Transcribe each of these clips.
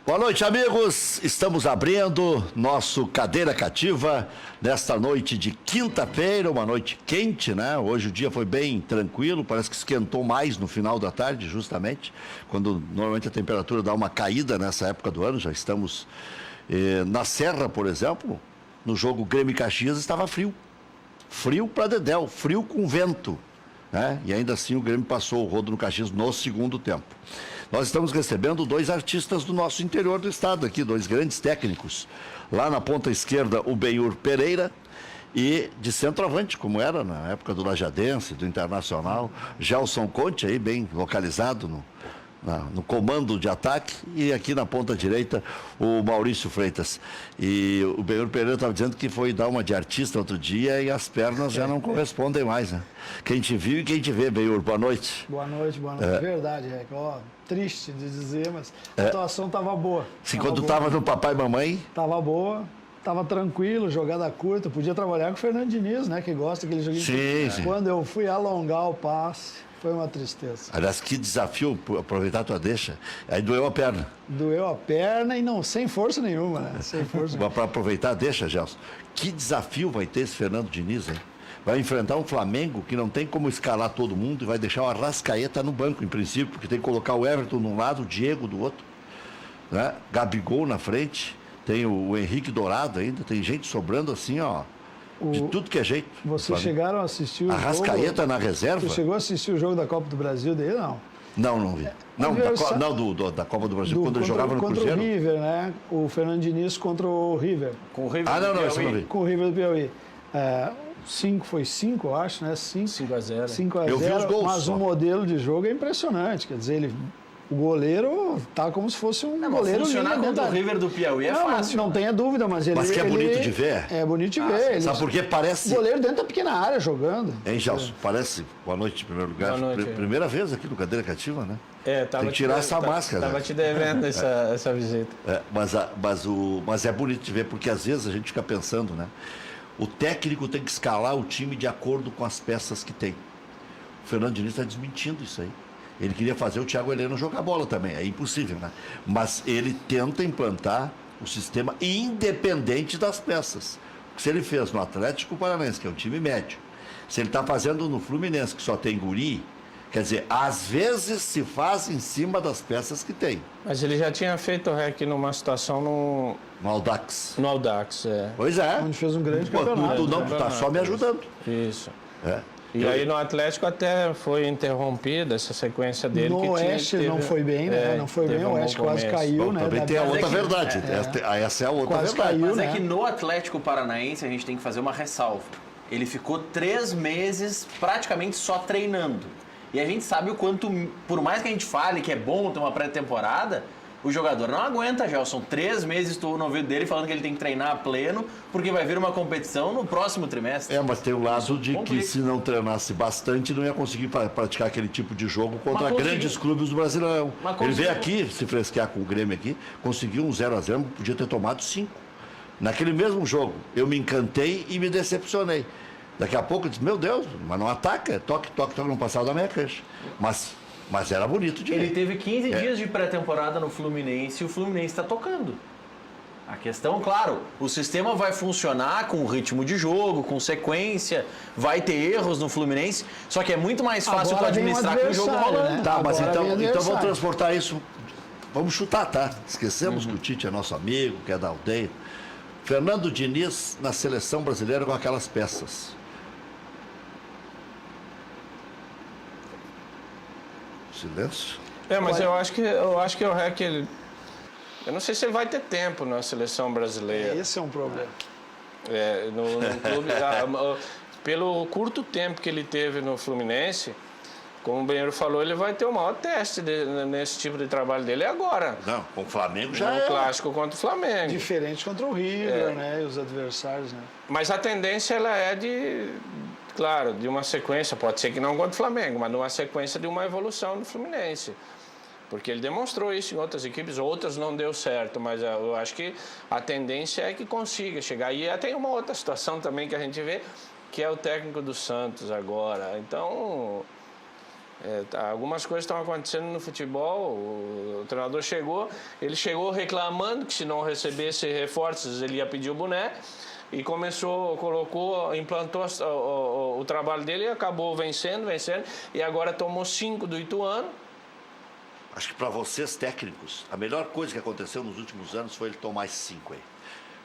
Boa noite, amigos. Estamos abrindo nosso Cadeira Cativa nesta noite de quinta-feira, uma noite quente, né? Hoje o dia foi bem tranquilo, parece que esquentou mais no final da tarde, justamente, quando normalmente a temperatura dá uma caída nessa época do ano. Já estamos na Serra, por exemplo, no jogo Grêmio e Caxias estava frio. Frio para dedéu, frio com vento, né? E ainda assim o Grêmio passou o rodo no Caxias no segundo tempo. Nós estamos recebendo dois artistas do nosso interior do estado aqui, dois grandes técnicos. Lá na ponta esquerda, o Benhur Pereira, e de centroavante, como era na época do Lajadense, do Internacional, Gelson Conte, aí bem localizado no comando de ataque, e aqui na ponta direita o Maurício Freitas. E o Benhur Pereira estava dizendo que foi dar uma de artista outro dia e as pernas já não correspondem mais, né? Quem te viu e quem te vê, Benhur, boa noite. Boa noite. Verdade, triste de dizer, mas a atuação estava boa. Sim, quando estava no papai e mamãe... Estava boa, estava tranquilo, jogada curta, podia trabalhar com o Fernando Diniz, né, que gosta daquele joguinho. Sim. Quando eu fui alongar o passe, foi uma tristeza. Aliás, que desafio aproveitar a tua deixa. Aí doeu a perna. Doeu a perna e não, sem força nenhuma, né? Sem força nenhuma. Para aproveitar a deixa, Gelson. Que desafio vai ter esse Fernando Diniz, hein? Vai enfrentar um Flamengo que não tem como escalar todo mundo e vai deixar o Arrascaeta no banco, em princípio, porque tem que colocar o Everton de um lado, o Diego do outro, né? Gabigol na frente, tem o Henrique Dourado ainda, tem gente sobrando assim, ó, de tudo que é jeito. Vocês chegaram a assistir o Arrascaeta jogo... na reserva? Você chegou a assistir o jogo da Copa do Brasil dele, não? Não vi. Não, da Copa do Brasil, quando ele jogava no Contra Cruzeiro. o River, né? O Fernando Diniz contra o River. Com o River não, esse eu não vi. Com o River do Piauí. 5, eu acho, né? 5-0. 5-0, Eu vi os gols mas só. O modelo de jogo é impressionante. Quer dizer, o goleiro tá como se fosse um goleiro... Funcionar contra o River do Piauí é fácil. Não tenha dúvida, mas ele... Mas que é bonito de ver. É bonito de ver. Sabe por quê? Parece... O goleiro dentro da pequena área jogando. Hein, Gelson? Parece... Boa noite, em primeiro lugar. Boa noite. Primeira vez aqui no Cadeira Cativa, né? Tava tem que tirar essa máscara. Tava te devendo essa visita. Mas é bonito de ver, porque às vezes a gente fica pensando, né? O técnico tem que escalar o time de acordo com as peças que tem. O Fernando Diniz está desmentindo isso aí. Ele queria fazer o Thiago Heleno jogar bola também, é impossível, né? Mas ele tenta implantar o sistema independente das peças. Se ele fez no Atlético Paranaense, que é um time médio, se ele está fazendo no Fluminense, que só tem guri, quer dizer, às vezes se faz em cima das peças que tem. Mas ele já tinha feito o REC numa situação No Audax. no Audax, Pois é. Onde fez um grande Pô, campeonato. tu tá só me ajudando. Isso. É. E aí no Atlético até foi interrompida essa sequência dele. No Oeste não foi bem, né? Não foi bem, o Oeste quase caiu, Bom, né? também tem a outra verdade. Essa é a outra Quase verdade. caiu, Mas né? é que no Atlético Paranaense a gente tem que fazer uma ressalva. Ele ficou 3 meses praticamente só treinando. E a gente sabe o quanto, por mais que a gente fale que é bom ter uma pré-temporada, o jogador não aguenta, já. São 3 meses, estou no ouvido dele falando que ele tem que treinar a pleno, porque vai vir uma competição no próximo trimestre. Mas tem o lado de que complica. se não treinasse bastante, não ia conseguir praticar aquele tipo de jogo contra grandes clubes do Brasileirão. Ele veio aqui, se fresquear com o Grêmio aqui, conseguiu um 0-0, podia ter tomado 5. Naquele mesmo jogo, eu me encantei e me decepcionei. Daqui a pouco eu disse, meu Deus, mas não ataca, toque, não passava da minha cancha. Mas era bonito de ver. Ele teve 15 dias de pré-temporada no Fluminense e o Fluminense está tocando. A questão, claro, o sistema vai funcionar com ritmo de jogo, com sequência, vai ter erros no Fluminense, só que é muito mais fácil tu administrar com o jogo rolando. né? Tá, mas Agora então vamos transportar isso. Vamos chutar, tá? Esquecemos que o Tite é nosso amigo, que é da aldeia. Fernando Diniz na seleção brasileira com aquelas peças. Silêncio. Mas eu acho que o REC, eu não sei se ele vai ter tempo na seleção brasileira. Esse é um problema. No clube, pelo curto tempo que ele teve no Fluminense, como o Benhur falou, ele vai ter o maior teste nesse tipo de trabalho dele agora. Não, com o Flamengo já no clássico contra o Flamengo. Diferente contra o River, né? E os adversários, né? Mas a tendência ela é claro, de uma sequência, pode ser que não contra o Flamengo, mas de uma sequência de uma evolução do Fluminense. Porque ele demonstrou isso em outras equipes, outras não deu certo, mas eu acho que a tendência é que consiga chegar. E tem uma outra situação também que a gente vê, que é o técnico do Santos agora. Então, Algumas coisas estão acontecendo no futebol. O treinador ele chegou reclamando que se não recebesse reforços ele ia pedir o boné e implantou o trabalho dele e acabou vencendo e agora tomou 5 do Ituano. Acho que para vocês técnicos, a melhor coisa que aconteceu nos últimos anos foi ele tomar esses 5 aí.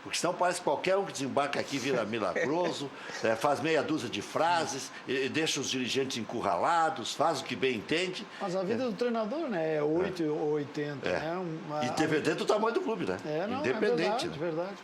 Porque senão parece que qualquer um que desembarca aqui vira milagroso, faz meia dúzia de frases, e deixa os dirigentes encurralados, faz o que bem entende. Mas a vida do treinador, né? É 8 ou 80. Né? Independente do tamanho do clube, né? Independente. Verdade.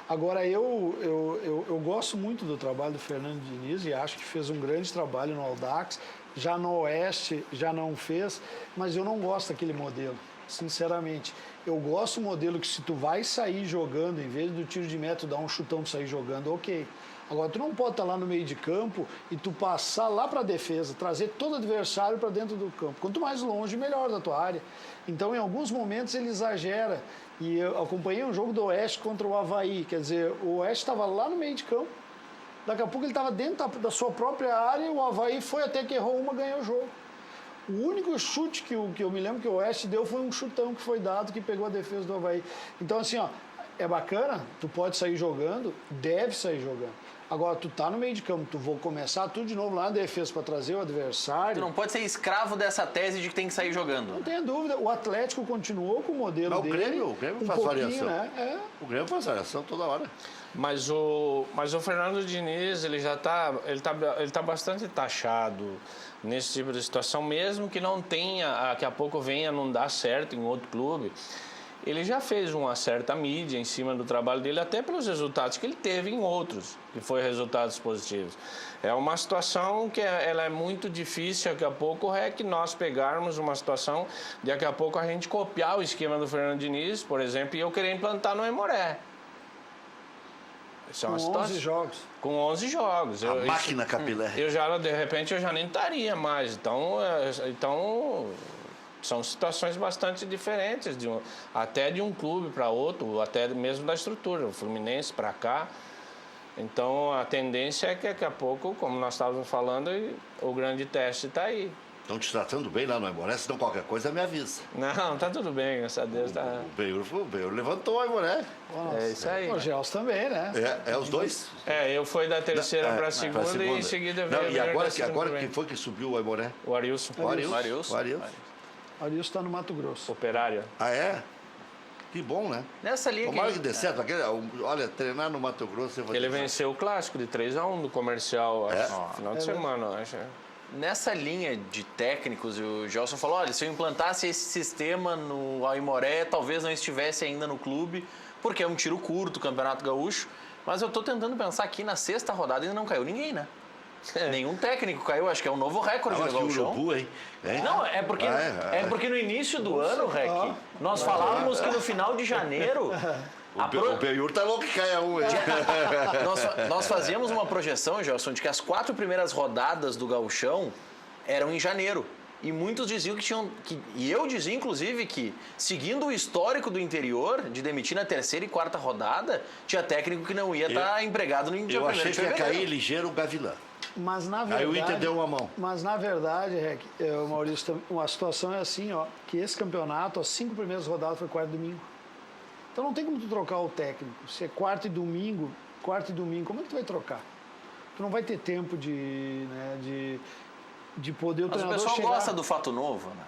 Agora, eu gosto muito do trabalho do Fernando Diniz e acho que fez um grande trabalho no Audax. Já no Oeste, já não fez, mas eu não gosto daquele modelo, sinceramente. Eu gosto do modelo que se tu vai sair jogando, em vez do tiro de meta, tu dar um chutão de sair jogando, ok. Agora, tu não pode estar lá no meio de campo e tu passar lá para a defesa, trazer todo o adversário para dentro do campo. Quanto mais longe, melhor da tua área. Então, em alguns momentos, ele exagera. E eu acompanhei um jogo do Oeste contra o Avaí. Quer dizer, o Oeste estava lá no meio de campo. Daqui a pouco ele estava dentro da sua própria área e o Avaí foi até que errou uma, ganhou o jogo. O único chute que eu me lembro que o Oeste deu foi um chutão que foi dado que pegou a defesa do Avaí. Então, assim, é bacana, tu pode sair jogando, deve sair jogando. Agora, tu tá no meio de campo, tu vou começar tudo de novo lá na defesa para trazer o adversário. Tu não pode ser escravo dessa tese de que tem que sair jogando. Não tenha dúvida. O Atlético continuou com o modelo dele. O Grêmio faz variação. Né? O Grêmio faz variação toda hora. Mas o Fernando Diniz, ele tá bastante taxado nesse tipo de situação, mesmo que não tenha, daqui a pouco venha não dar certo em outro clube. Ele já fez uma certa mídia em cima do trabalho dele, até pelos resultados que ele teve em outros, que foi resultados positivos. É uma situação que ela é muito difícil, daqui a pouco é que nós pegarmos uma situação, daqui a pouco a gente copiar o esquema do Fernando Diniz, por exemplo, e eu querer implantar no Aimoré. Com 11 jogos. Com 11 jogos. Máquina capilé. De repente, eu já nem estaria mais. Então são situações bastante diferentes, até de um clube para outro, até mesmo da estrutura, o Fluminense para cá. Então, a tendência é que daqui a pouco, como nós estávamos falando, o grande teste está aí. Estão te tratando bem lá no Aimoré, se não qualquer coisa me avisa. Não, tá tudo bem, graças a Deus. O Benhur levantou o Aimoré. É isso aí. O Gelson também, né? Os dois? Eu fui da terceira para a segunda e em seguida veio e agora quem foi que subiu o Aimoré? O Arilson. O Arilson está no Mato Grosso. Operário. Ah, é? Que bom, né? Nessa linha Tomara que dê certo. Olha, treinar no Mato Grosso... Ele venceu o clássico de 3-1 do Comercial, final de semana, acho. Nessa linha de técnicos, o Gelson falou, olha, se eu implantasse esse sistema no Aimoré, talvez não estivesse ainda no clube, porque é um tiro curto o Campeonato Gaúcho, mas eu estou tentando pensar aqui na 6ª rodada ainda não caiu ninguém, né? Nenhum técnico caiu, acho que é um novo recorde do Gaúchão. Não, é porque no início do ano, Rec, nós falávamos que no final de janeiro... O Benhur tá louco que caia um. Nós fazíamos uma projeção, Gelson, de que as 4 primeiras rodadas do Gauchão eram em janeiro. E muitos diziam e eu dizia, inclusive, que, seguindo o histórico do interior, de demitir na 3ª e 4ª rodada, tinha técnico que não ia estar empregado no dia 1º de fevereiro. Eu achei que ia cair ligeiro o Gavilã. Mas na verdade, aí o Inter deu uma mão. Mas na verdade, Maurício, a situação é assim, que esse campeonato, as 5 primeiras rodadas foi quarta e domingo. Então não tem como tu trocar o técnico. Se é quarta e domingo, como é que tu vai trocar? Tu não vai ter tempo de poder o treinador chegar... Mas o pessoal gosta do fato novo, né?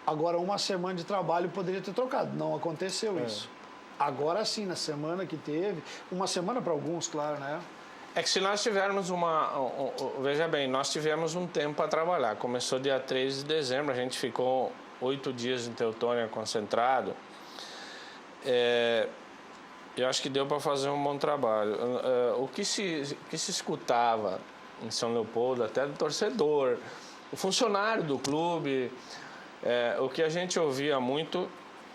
Agora, uma semana de trabalho poderia ter trocado. Não aconteceu isso. Agora sim, na semana que teve, uma semana para alguns, claro, né? É que se nós tivermos veja bem, nós tivemos um tempo para trabalhar. Começou dia 3 de dezembro, a gente ficou 8 dias em Teutônia concentrado. Eu acho que deu para fazer um bom trabalho. O que se escutava em São Leopoldo, até do torcedor, o funcionário do clube, o que a gente ouvia muito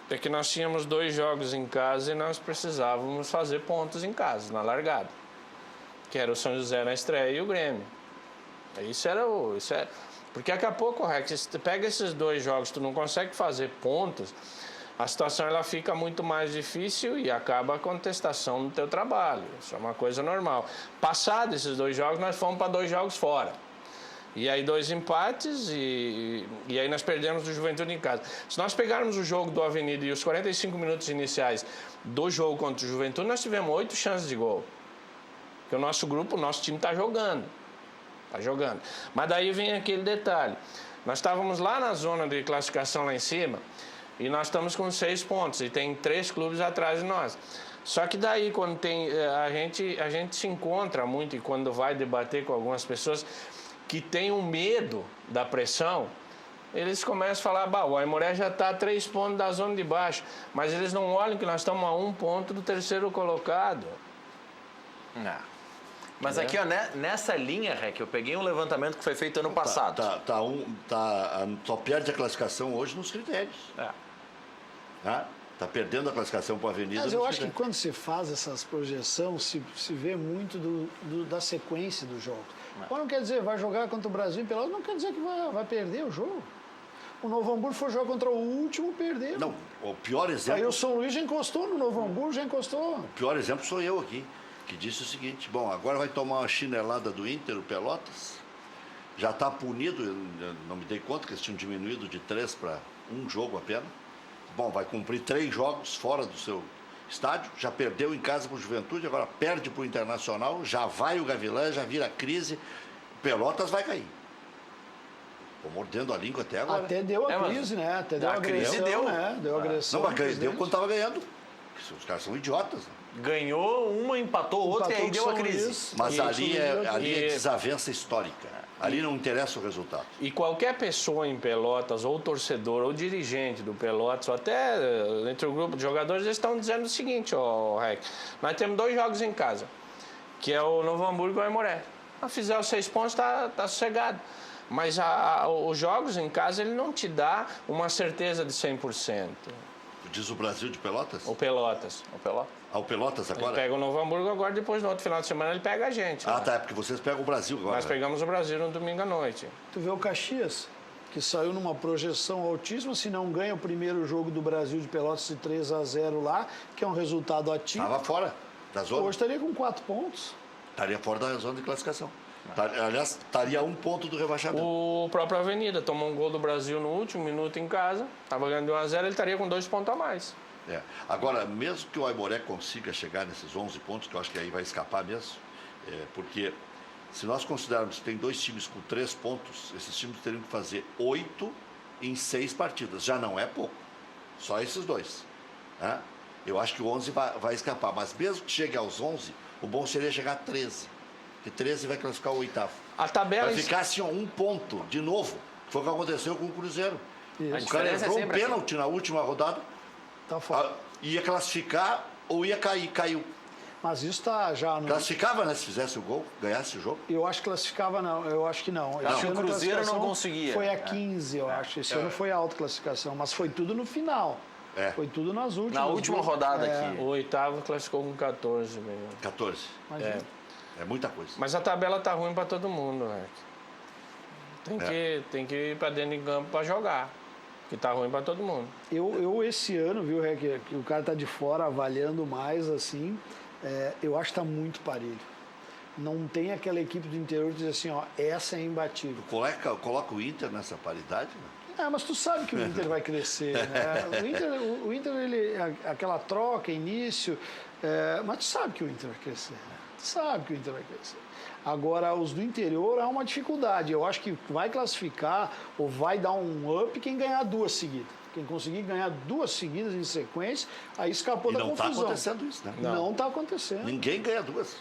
é que nós tínhamos 2 jogos em casa e nós precisávamos fazer pontos em casa, na largada, que era o São José na estreia e o Grêmio. Isso era porque daqui a pouco, se tu pega esses 2 jogos, tu não consegue fazer pontos, a situação ela fica muito mais difícil e acaba a contestação no teu trabalho. Isso é uma coisa normal. Passados esses 2 jogos, nós fomos para 2 jogos fora. E aí 2 empates e aí nós perdemos do Juventude em casa. Se nós pegarmos o jogo do Avenida e os 45 minutos iniciais do jogo contra o Juventude, nós tivemos 8 chances de gol. Porque o nosso grupo, o nosso time está jogando. Está jogando. Mas daí vem aquele detalhe. Nós estávamos lá na zona de classificação lá em cima e nós estamos com 6 pontos e tem 3 clubes atrás de nós. Só que daí, quando tem, a gente se encontra muito e quando vai debater com algumas pessoas que têm um medo da pressão, eles começam a falar, o Aimoré já está a 3 pontos da zona de baixo, mas eles não olham que nós estamos a 1 ponto do terceiro colocado. Não. Mas aqui, ó, nessa linha, Rec, eu peguei um levantamento que foi feito ano passado. Só perde a classificação hoje nos critérios. Tá perdendo a classificação para a Avenida. Mas eu acho que quando se faz essas projeções, se vê muito da sequência do jogo. Mas não quer dizer, vai jogar contra o Brasil em Pelotas, não quer dizer que vai perder o jogo. O Novo Hamburgo foi jogar contra o último, perdeu. Não, o pior exemplo... Aí o São Luís já encostou no Novo Hamburgo, já encostou. O pior exemplo sou eu aqui, que disse o seguinte, bom, agora vai tomar uma chinelada do Inter, o Pelotas, já está punido, eu não me dei conta que eles tinham diminuído de 3 para 1 jogo apenas. Bom, vai cumprir 3 jogos fora do seu estádio, já perdeu em casa para o Juventude, agora perde para o Internacional, já vai o Gavilã, já vira crise, o Pelotas vai cair. Estou mordendo a língua até agora. Até deu a crise, né? Até deu a agressão, né? Deu agressão. Não, mas deu quando estava ganhando. Os caras são idiotas. Né? Ganhou uma, empatou outra e aí deu a crise. Mas ali é desavença histórica. Ali não interessa o resultado. E qualquer pessoa em Pelotas, ou torcedor, ou dirigente do Pelotas, ou até entre o grupo de jogadores, eles estão dizendo o seguinte, Rec, nós temos 2 jogos em casa, que é o Novo Hamburgo e o Aimoré. Se fizer os 6 pontos, tá sossegado. Mas os jogos em casa, ele não te dá uma certeza de 100%. Diz o Brasil de Pelotas? O Pelotas. O Pelotas agora? Ele pega o Novo Hamburgo agora, depois no outro final de semana ele pega a gente. Tá, é porque vocês pegam o Brasil agora. Nós pegamos o Brasil no domingo à noite. Tu vê o Caxias, que saiu numa projeção altíssima, se não ganha o primeiro jogo do Brasil de Pelotas de 3-0 lá, que é um resultado ativo. Estava fora da zona. Hoje estaria com 4 pontos. Estaria fora da zona de classificação. Aliás, estaria a 1 ponto do rebaixamento. O próprio Avenida tomou um gol do Brasil no último minuto em casa, estava ganhando de 1-0, ele estaria com 2 pontos a mais. Agora, mesmo que o Aimoré consiga chegar nesses 11 pontos, que eu acho que aí vai escapar mesmo, porque se nós considerarmos que tem 2 times com 3 pontos, esses times teriam que fazer 8 em 6 partidas. Já não é pouco. Só esses 2. Né? Eu acho que o 11 vai escapar. Mas mesmo que chegue aos 11, o bom seria chegar a 13. Porque 13 vai classificar o 8º. A tabela... Vai ficar assim, 1 ponto, de novo. Foi o que aconteceu com o Cruzeiro. Isso. O cara errou um pênalti na última rodada. Tá fora. Ia classificar ou ia cair. Caiu. Mas isso está já no... Classificava, né? Se fizesse o gol, ganhasse o jogo. Eu acho que classificava, não. Eu acho que não. Acho que o Cruzeiro não conseguia. Foi a 15, eu acho. Esse ano foi a autoclassificação. Mas foi tudo no final. Foi tudo nas últimas. Na última rodada aqui. O 8º classificou com 14 mesmo. 14. É muita coisa. Mas a tabela tá ruim para todo mundo, Rec. Tem que ir para dentro de campo para jogar. Que tá ruim para todo mundo. Eu esse ano, viu, Rec, que o cara tá de fora avaliando mais, assim, eu acho que tá muito parelho. Não tem aquela equipe do interior que diz assim, essa é imbatível. Coloca o Inter nessa paridade, né? Mas tu sabe que o Inter vai crescer, né? O Inter ele, aquela troca, início, mas tu sabe que o Inter vai crescer, né? Tu sabe que o Inter vai crescer. Agora, os do interior há uma dificuldade. Eu acho que vai classificar ou vai dar um up quem ganhar 2 seguidas. Quem conseguir ganhar 2 seguidas em sequência, aí escapou da confusão. Não está acontecendo isso, né? Não está acontecendo. Ninguém ganha 2.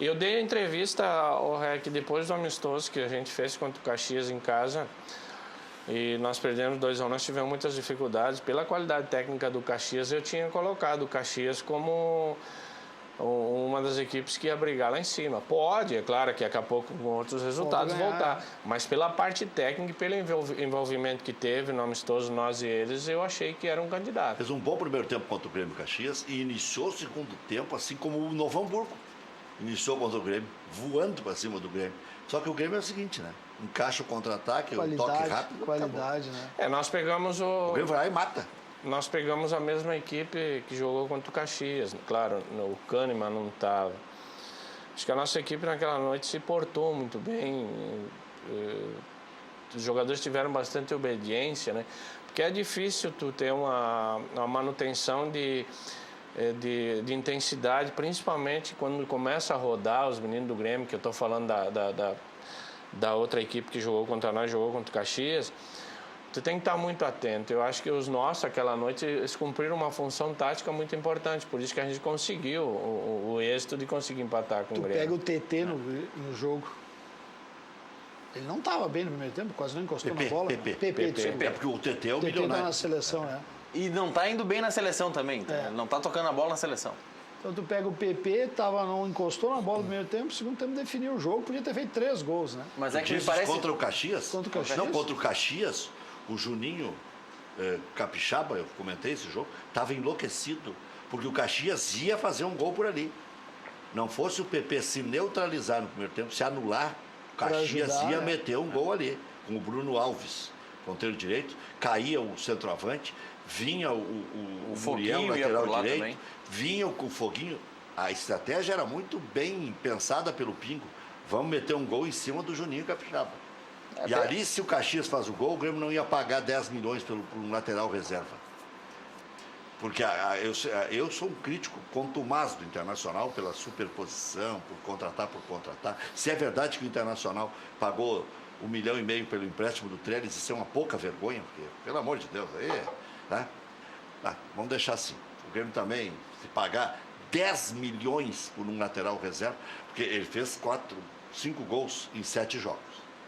Eu dei a entrevista ao REC depois do amistoso que a gente fez contra o Caxias em casa. E nós perdemos 2-1. Nós tivemos muitas dificuldades. Pela qualidade técnica do Caxias, eu tinha colocado o Caxias como uma das equipes que ia brigar lá em cima. Pode, é claro que daqui a pouco com outros resultados voltar. Mas pela parte técnica e pelo envolvimento que teve no amistoso, nós e eles, eu achei que era um candidato. Fez um bom primeiro tempo contra o Grêmio Caxias e iniciou o segundo tempo, assim como o Novo Hamburgo. Iniciou contra o Grêmio, voando para cima do Grêmio. Só que o Grêmio é o seguinte, né? Encaixa o contra-ataque, o toque rápido. Qualidade, né? Nós pegamos o Grêmio vai lá e mata. Nós pegamos a mesma equipe que jogou contra o Caxias. Claro, o Kahneman não estava. Acho que a nossa equipe naquela noite se portou muito bem. os jogadores tiveram bastante obediência, né? Porque é difícil tu ter uma manutenção de intensidade, principalmente quando começa a rodar os meninos do Grêmio, que eu estou falando da outra equipe que jogou contra nós, jogou contra o Caxias. Tu tem que estar muito atento. Eu acho que os nossos, aquela noite, eles cumpriram uma função tática muito importante. Por isso que a gente conseguiu o êxito de conseguir empatar com o Grêmio. Tu pega o TT no jogo. Ele não estava bem no primeiro tempo, quase não encostou na bola. PP. Desculpa. É porque o TT é o O TT tá milionário. na seleção, né? E não tá indo bem na seleção também. Ele não tá tocando a bola na seleção. Então tu pega o PP, não encostou na bola no primeiro tempo, no segundo tempo definiu o jogo, podia ter feito 3 gols, né? Mas é que me Dizes parece... contra o Caxias? Contra o Caxias? Não, contra o Caxias, o Juninho Capixaba, eu comentei esse jogo, estava enlouquecido, porque o Caxias ia fazer um gol por ali. Não fosse o PP se neutralizar no primeiro tempo, se anular, o Caxias ajudar, ia né? meter um gol ali, com o Bruno Alves, ponteiro direito, caía o centroavante, vinha o Muriel, Foguinho ia lateral por lá direito, também. vinha com o Foguinho. A estratégia era muito bem pensada pelo Pingo. Vamos meter um gol em cima do Juninho Capixaba. E ali, se o Caxias faz o gol, o Grêmio não ia pagar 10 milhões por um lateral reserva. Porque eu sou um crítico contumaz do Internacional pela superposição, por contratar. Se é verdade que o Internacional pagou 1,5 milhão pelo empréstimo do Trellis, isso é uma pouca vergonha, porque, pelo amor de Deus, aí, tá? Vamos deixar assim. O Grêmio também, se pagar 10 milhões por um lateral reserva, porque ele fez 5 gols em 7 jogos.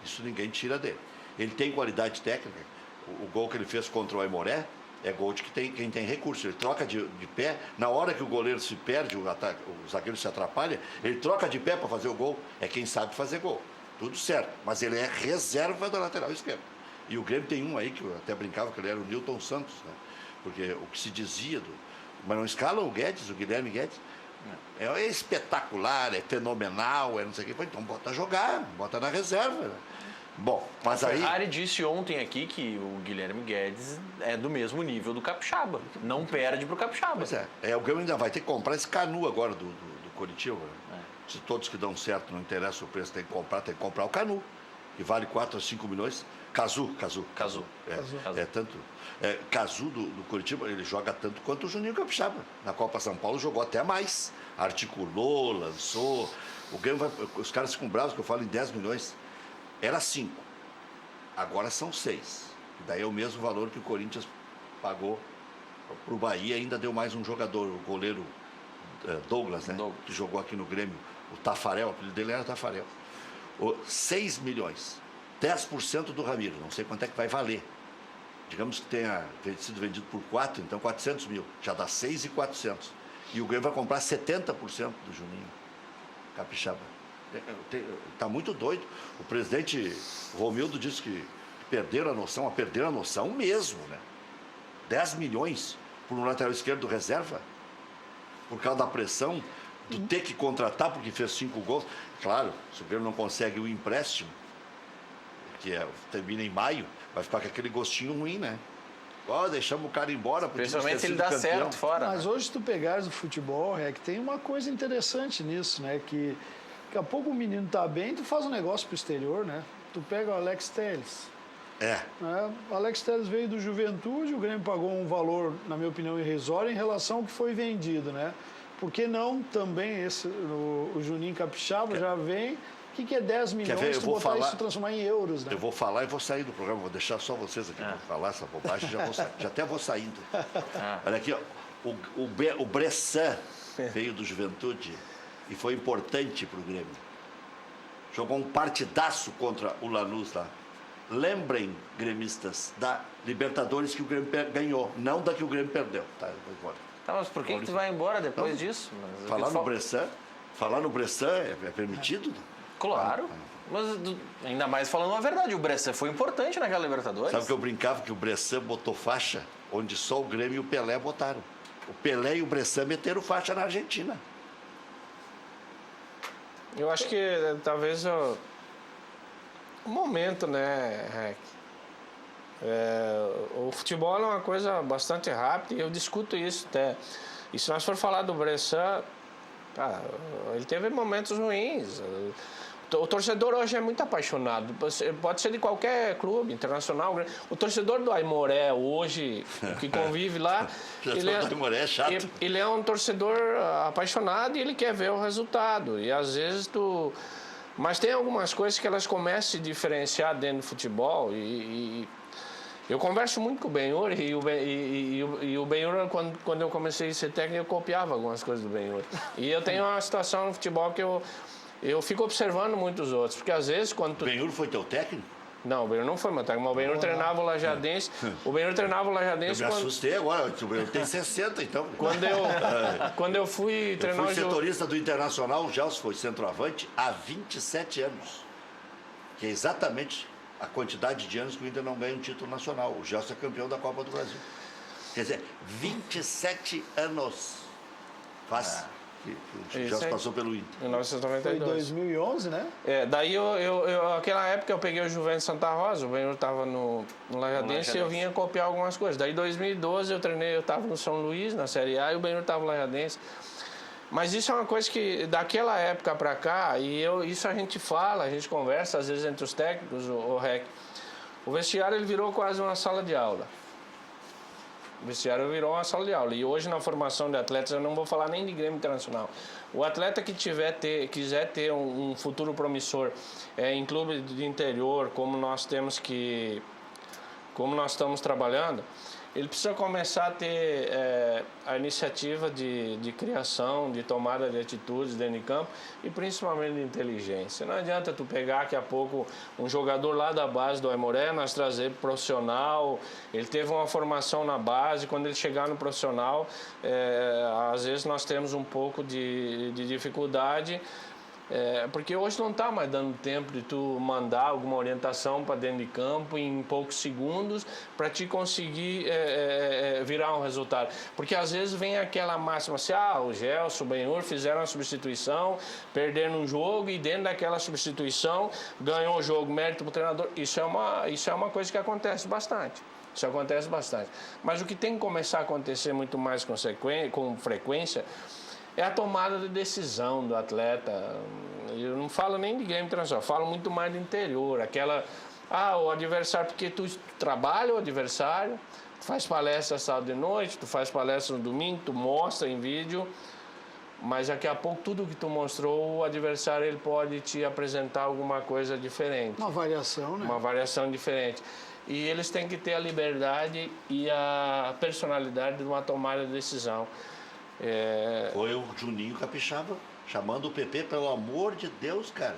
Isso ninguém tira dele. Ele tem qualidade técnica. O gol que ele fez contra o Aimoré é gol de quem tem recurso. Ele troca de pé. Na hora que o goleiro se perde, o zagueiro se atrapalha, ele troca de pé para fazer o gol. É quem sabe fazer gol. Tudo certo. Mas ele é reserva da lateral esquerda. E o Grêmio tem um aí, que eu até brincava que ele era o Nilton Santos, né? Porque o que se dizia mas não escala o Guedes, o Guilherme Guedes. É espetacular, é fenomenal, é não sei o quê. Então bota a jogar, bota na reserva. Né? Bom, mas A aí... Ferrari disse ontem aqui que o Guilherme Guedes é do mesmo nível do Capixaba. Não perde pro Capixaba. Pois o Grêmio ainda vai ter que comprar esse Canu agora do Coritiba. Né? Se todos que dão certo, não interessa o preço, tem que comprar o Canu, que vale 4 a 5 milhões. Cazu. Cazu do Coritiba, ele joga tanto quanto o Juninho Capixaba. Na Copa São Paulo jogou até mais. Articulou, lançou. O Grêmio os caras ficam bravos que eu falo em 10 milhões. Era 5. Agora são 6. Daí é o mesmo valor que o Corinthians pagou para o Bahia. Ainda deu mais um jogador, o goleiro Douglas, né? Que jogou aqui no Grêmio. O Tafarel, o apelido dele era Tafarel. 6 milhões. 10% do Ramiro. Não sei quanto é que vai valer. Digamos que tenha sido vendido por 4, então 400 mil. Já dá 6.400. E o Grêmio vai comprar 70% do Juninho Capixaba. Está muito doido. O presidente Romildo disse que perderam a noção mesmo, né? 10 milhões por um lateral esquerdo reserva, por causa da pressão, do ter que contratar porque fez 5 gols. Claro, se o Grêmio não consegue o empréstimo, que termina em maio, vai ficar com aquele gostinho ruim, né? Deixamos o cara embora. Principalmente se ele dá certo fora. Mas hoje, se tu pegares o futebol, que tem uma coisa interessante nisso, né? Que daqui a pouco o menino tá bem, tu faz um negócio pro exterior, né? Tu pega o Alex Telles. Né? O Alex Telles veio do Juventude, o Grêmio pagou um valor, na minha opinião, irrisório em relação ao que foi vendido, né? Por que não também o Juninho Capixaba já vem... O que é 10 milhões se tu botar isso e transformar em euros, né? Eu vou falar e vou sair do programa, vou deixar só vocês aqui para falar essa bobagem, já até vou saindo. Olha aqui, ó, o Bressan veio do Juventude e foi importante para o Grêmio. Jogou um partidaço contra o Lanús lá. Lembrem, gremistas, da Libertadores que o Grêmio ganhou, não da que o Grêmio perdeu. Tá, eu vou embora. Tá, mas por que tu vai embora depois disso? Falar no Bressan é permitido? Claro, mas ainda mais falando a verdade, o Bressan foi importante naquela Libertadores. Sabe que eu brincava que o Bressan botou faixa onde só o Grêmio e o Pelé botaram. O Pelé e o Bressan meteram faixa na Argentina. Eu acho que talvez o momento, né, o futebol é uma coisa bastante rápida e eu discuto isso até. E se nós for falar do Bressan, ele teve momentos ruins. O torcedor hoje é muito apaixonado. Pode ser de qualquer clube, internacional. O torcedor do Aimoré hoje, que convive lá, Aimoré é chato. Ele é um torcedor apaixonado e ele quer ver o resultado. E às vezes Mas tem algumas coisas que elas começam a se diferenciar dentro do futebol e eu converso muito com o Benhur e o Benhur, quando eu comecei a ser técnico, eu copiava algumas coisas do Benhur. E eu tenho uma situação no futebol que eu fico observando muito os outros, porque às vezes quando O Benhur foi teu técnico? Não, o Benhur não foi meu técnico, mas o Benhur treinava o Lajadense. O Benhur treinava o Lajadense Eu me assustei agora, o Benhur tem 60, então. Quando eu fui treinar Eu fui setorista do Internacional, o Gelson foi centroavante há 27 anos. Que é exatamente a quantidade de anos que o Inter não ganha um título nacional. O Gelson é campeão da Copa do Brasil. Quer dizer, 27 anos faz que o Gelson passou pelo Inter. Em 1992. Foi 2011, né? Daí naquela época eu peguei o Juventus Santa Rosa, o Benhur estava no Lajadense e eu vinha copiar algumas coisas. Daí em 2012 eu estava no São Luís, na Série A, e o Benhur estava no Lajadense. Mas isso é uma coisa que, daquela época para cá, isso a gente fala, a gente conversa, às vezes, entre os técnicos, o REC. O vestiário ele virou quase uma sala de aula. O vestiário virou uma sala de aula. E hoje, na formação de atletas, eu não vou falar nem de Grêmio Internacional. O atleta que quiser ter um futuro promissor em clube de interior, como nós estamos trabalhando, ele precisa começar a ter a iniciativa de criação, de tomada de atitudes dentro de campo e principalmente de inteligência. Não adianta tu pegar daqui a pouco um jogador lá da base do Aimoré, nós trazer profissional, ele teve uma formação na base, quando ele chegar no profissional, às vezes nós temos um pouco de dificuldade, porque hoje não está mais dando tempo de tu mandar alguma orientação para dentro de campo em poucos segundos para te conseguir virar um resultado. Porque às vezes vem aquela máxima assim, o Gelson, o Benhur fizeram a substituição, perderam um jogo e dentro daquela substituição ganhou o jogo, mérito para o treinador. Isso é uma coisa que acontece bastante. Isso acontece bastante. Mas o que tem que começar a acontecer muito mais com frequência é a tomada de decisão do atleta. Eu não falo nem de Grêmio Internacional, falo muito mais do interior. O adversário, porque tu trabalha o adversário, tu faz palestra sábado de noite, tu faz palestra no domingo, tu mostra em vídeo, mas daqui a pouco tudo que tu mostrou, o adversário ele pode te apresentar alguma coisa diferente. Uma variação, né? Uma variação diferente. E eles têm que ter a liberdade e a personalidade de uma tomada de decisão. Foi o Juninho Capixaba chamando o PP, pelo amor de Deus, cara.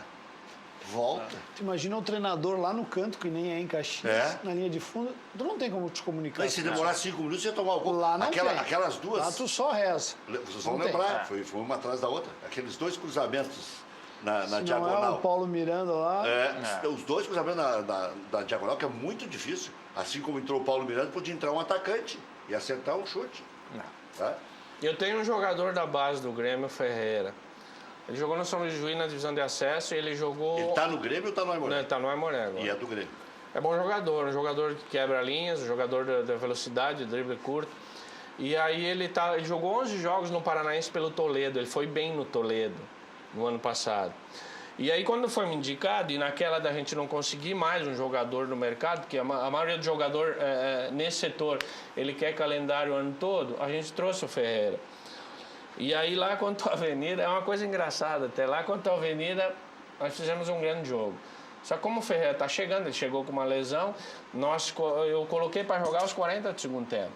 Volta. Tu imagina o treinador lá no canto, que nem é em Caxias, na linha de fundo, tu não tem como te comunicar. Mas se demorar 5 minutos, você ia tomar o gol. Lá não Aquelas duas. Lá tu só reza. Vocês vão lembrar, foi uma atrás da outra. Aqueles dois cruzamentos na diagonal. Não é o Paulo Miranda lá. Os dois cruzamentos na diagonal, que é muito difícil. Assim como entrou o Paulo Miranda, podia entrar um atacante e acertar um chute. Tá? Eu tenho um jogador da base do Grêmio, Ferreira. Ele jogou no São Luís do Juiz na divisão de acesso e ele jogou... Ele tá no Grêmio ou tá no Aimoré? Não, ele tá no Aimoré agora. E é do Grêmio. É bom jogador, um jogador que quebra linhas, um jogador da velocidade, drible curto. E aí ele jogou 11 jogos no Paranaense pelo Toledo, ele foi bem no Toledo no ano passado. E aí quando foi me indicado, e naquela da gente não conseguir mais um jogador no mercado, porque a maioria do jogador nesse setor, ele quer calendário o ano todo, a gente trouxe o Ferreira. E aí lá contra a Avenida, é uma coisa engraçada até, lá contra a Avenida nós fizemos um grande jogo. Só que como o Ferreira está chegando, ele chegou com uma lesão, eu coloquei para jogar os 40 do segundo tempo.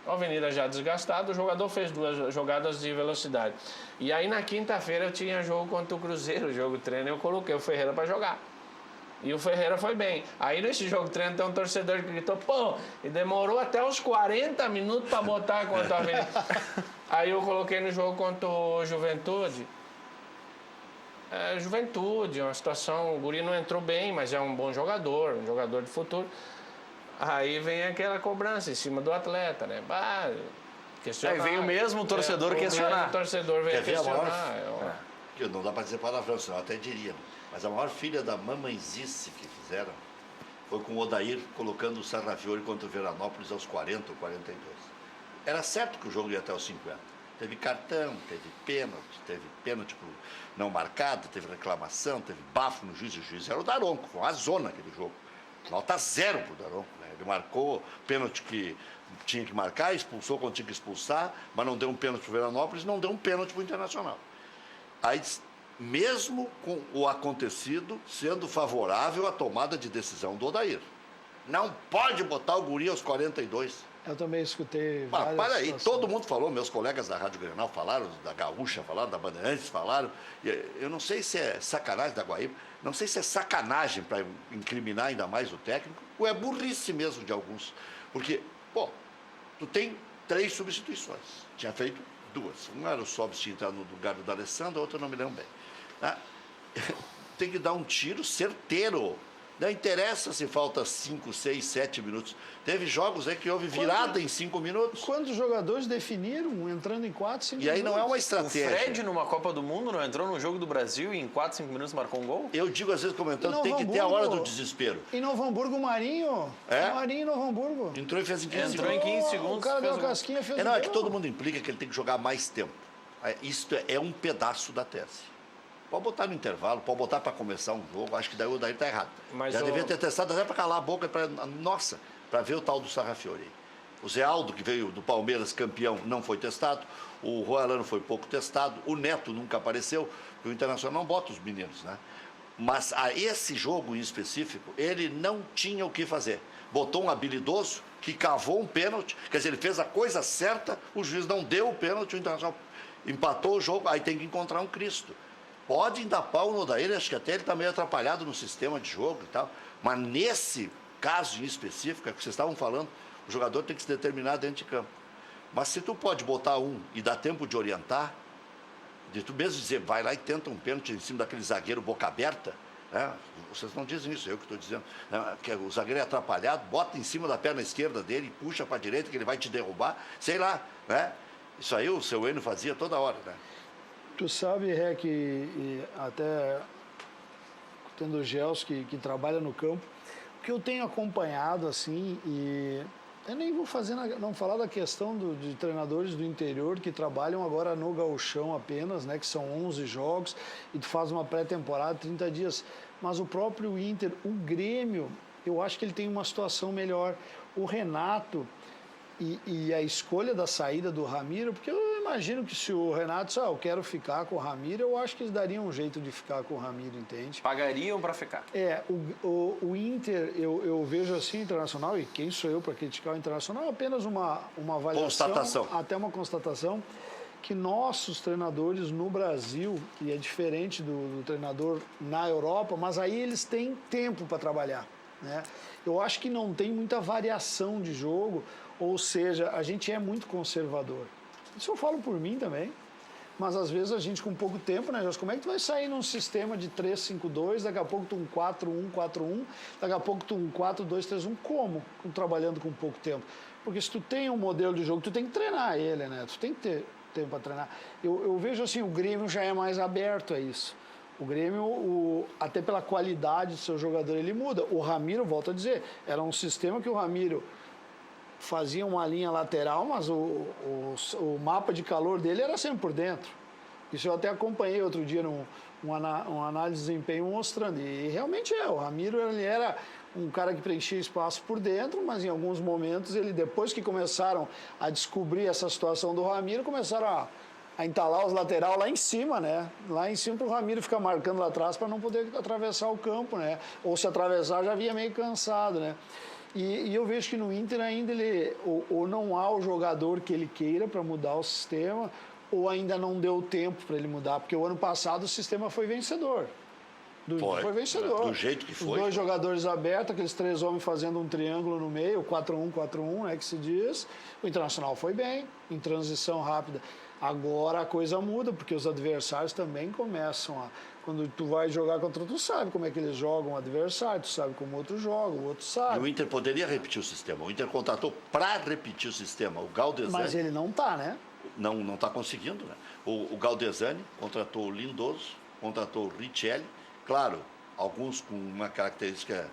A Avenida já desgastada, o jogador fez 2 jogadas de velocidade. E aí na quinta-feira eu tinha jogo contra o Cruzeiro, jogo treino, eu coloquei o Ferreira para jogar. E o Ferreira foi bem. Aí nesse jogo treino tem um torcedor que gritou, e demorou até os 40 minutos para botar contra a Avenida. Aí eu coloquei no jogo contra o Juventude. Juventude, uma situação, o guri não entrou bem, mas é um bom jogador, um jogador de futuro. Aí vem aquela cobrança em cima do atleta, né? Aí vem o mesmo torcedor questionar. O torcedor vem questionar. Que não dá para dizer palavrão, senão eu até diria. Mas a maior filha da mamãezice que fizeram foi com o Odair colocando o Sarrafiore contra o Veranópolis aos 40 ou 42. Era certo que o jogo ia até os 50. Teve cartão, teve pênalti não marcado, teve reclamação, teve bafo no juiz, e o juiz era o Daronco, foi uma zona aquele jogo. Nota 0 pro Daronco, né? Ele marcou pênalti que tinha que marcar, expulsou quando tinha que expulsar, mas não deu um pênalti pro Veranópolis, não deu um pênalti pro Internacional. Aí, mesmo com o acontecido sendo favorável à tomada de decisão do Odair. Não pode botar o guri aos 42. Eu também escutei Para várias aí, situações. todo mundo falou, meus colegas da Rádio Grenal falaram, da Gaúcha falaram, da Bandeirantes falaram. Eu não sei se é sacanagem da Guaíba, não sei se é sacanagem para incriminar ainda mais o técnico, ou é burrice mesmo de alguns. Porque, pô, tu tem 3 substituições. Tinha feito 2. Um era o Sobis tinha entrado no lugar do D'Alessandro, a outra eu não me lembro bem. Tá? Tem que dar um tiro certeiro. Não interessa se falta 5, 6, 7 minutos. Teve jogos aí que houve virada em 5 minutos. Quantos jogadores definiram entrando em 4, 5 E aí minutos? não é uma O estratégia. Fred, numa Copa do Mundo, não entrou no jogo do Brasil e em 4, 5 minutos marcou um gol? Eu digo às vezes Em comentando, Novo tem que ter a hora Hamburgo. do desespero. Em Novo Hamburgo, o Marinho. É? O Marinho em Novo Hamburgo. Entrou e fez em 15 Entrou em segundos. 15 segundos. O cara fez deu a gol. casquinha e fez Não, o é que gol. todo mundo implica que ele tem que jogar mais tempo. Isto é um pedaço da tese. Pode botar no intervalo, pode botar para começar um jogo. Acho que daí o Odair está errado. Mas Já o- devia ter testado até para calar a boca, para ver o tal do Sarrafiori. O Zé Aldo, que veio do Palmeiras campeão, não foi testado. O Roalano foi pouco testado. O Neto nunca apareceu. O Internacional não bota os meninos, né? Mas a esse jogo em específico, ele não tinha o que fazer. Botou um habilidoso que cavou um pênalti. Quer dizer, ele fez a coisa certa, o juiz não deu o pênalti, o Internacional empatou o jogo, aí tem que encontrar um Cristo. Pode dar pau no Odair, acho que até ele está meio atrapalhado no sistema de jogo e tal. Mas nesse caso em específico, é o que vocês estavam falando, o jogador tem que se determinar dentro de campo. Mas se tu pode botar um e dar tempo de orientar, de tu mesmo dizer, vai lá e tenta um pênalti em cima daquele zagueiro boca aberta, né? Vocês não dizem isso, eu que estou dizendo. Né? Que o zagueiro é atrapalhado, bota em cima da perna esquerda dele, puxa para a direita que ele vai te derrubar, sei lá, né? Isso aí o seu Enio fazia toda hora, né? Tu sabe, Ré, que até tendo o Gels que trabalha no campo, o que eu tenho acompanhado, assim, e eu nem vou não falar da questão de treinadores do interior que trabalham agora no gauchão apenas, né, que são 11 jogos, e tu faz uma pré-temporada, 30 dias, mas o próprio Inter, o Grêmio, eu acho que ele tem uma situação melhor. O Renato e a escolha da saída do Ramiro, porque eu imagino que se o Renato disse, eu quero ficar com o Ramiro, eu acho que eles dariam um jeito de ficar com o Ramiro, entende? Pagariam para ficar. O Inter, eu vejo assim, Internacional, e quem sou eu para criticar o Internacional, é apenas uma avaliação, Constatação. até uma constatação, que nossos treinadores no Brasil, e é diferente do treinador na Europa, mas aí eles têm tempo para trabalhar, né? Eu acho que não tem muita variação de jogo, ou seja, a gente é muito conservador. Isso eu falo por mim também. Mas às vezes a gente com pouco tempo, né, Jorge? Como é que tu vai sair num sistema de 3-5-2, daqui a pouco tu um 4-1-4-1, daqui a pouco tu um 4-2-3-1, como? Trabalhando com pouco tempo. Porque se tu tem um modelo de jogo, tu tem que treinar ele, né? Tu tem que ter tempo para treinar. Eu vejo assim, o Grêmio já é mais aberto a isso. O Grêmio, até pela qualidade do seu jogador, ele muda. O Ramiro, volto a dizer, era um sistema que o Ramiro fazia uma linha lateral, mas o mapa de calor dele era sempre por dentro. Isso eu até acompanhei outro dia uma análise de desempenho mostrando. E realmente o Ramiro ele era um cara que preenchia espaço por dentro, mas em alguns momentos ele, depois que começaram a descobrir essa situação do Ramiro, começaram a entalar os lateral lá em cima, né? Lá em cima para o Ramiro ficar marcando lá atrás para não poder atravessar o campo, né? Ou se atravessar já vinha meio cansado, né? E eu vejo que no Inter ainda ou não há o jogador que ele queira para mudar o sistema, ou ainda não deu tempo para ele mudar, porque o ano passado o sistema foi vencedor. Foi vencedor. Do jeito que foi. Os 2 jogadores abertos, aqueles 3 homens fazendo um triângulo no meio, 4-1-4-1, né, que se diz. O Internacional foi bem, em transição rápida. Agora a coisa muda, porque os adversários também começam a... Quando tu vai jogar contra tu sabe como é que eles jogam o adversário, tu sabe como o outro joga, o outro E sabe. o Inter poderia repetir o sistema. O Inter contratou para repetir o sistema. O Galdesani Mas ele não tá, né? não está conseguindo, né? O Galdesani contratou o Lindoso, contratou o Richelli. Claro, alguns com uma característica...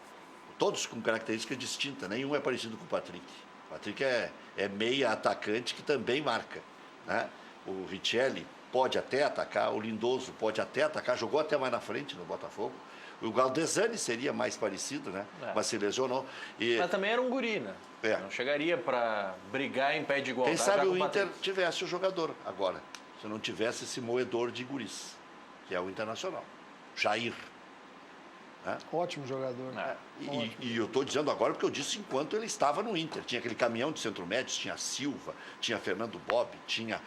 Todos com característica distinta. Nenhum é parecido com o Patrick. O Patrick é meia atacante que também marca, né? o Richelli pode até atacar, o Lindoso pode até atacar, jogou até mais na frente no Botafogo. O Galdesani seria mais parecido, né? Mas se lesionou. Mas também era um guri, né? Não chegaria para brigar em pé de igualdade. Quem sabe o Inter tivesse o jogador agora, se não tivesse esse moedor de guris, que é o Internacional. Jair. Né? Ótimo jogador. E eu estou dizendo agora porque eu disse enquanto ele estava no Inter. Tinha aquele caminhão de centro-médios, tinha Silva, tinha Fernando Bob, tinha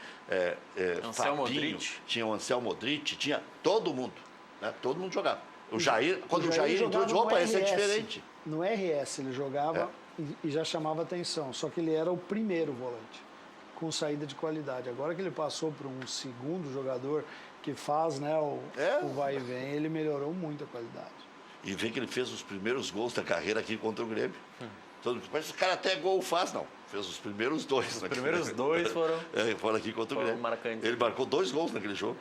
Anselmo Fabinho, Modric. tinha o Anselmo Modric, tinha todo mundo. Né? Todo mundo jogava. O Jair, quando o Jair entrou, eu disse, opa, esse é diferente. No RS ele jogava e já chamava atenção, só que ele era o primeiro volante, com saída de qualidade. Agora que ele passou para um segundo jogador que faz, né, o vai e vem, ele melhorou muito a qualidade. E vê que ele fez os primeiros gols da carreira aqui contra o Grêmio. Todo mundo, mas esse cara até gol faz, não. Fez os primeiros 2. Os primeiros 2 foram... foram aqui contra o Grêmio. Marcantes. Ele marcou 2 gols naquele jogo.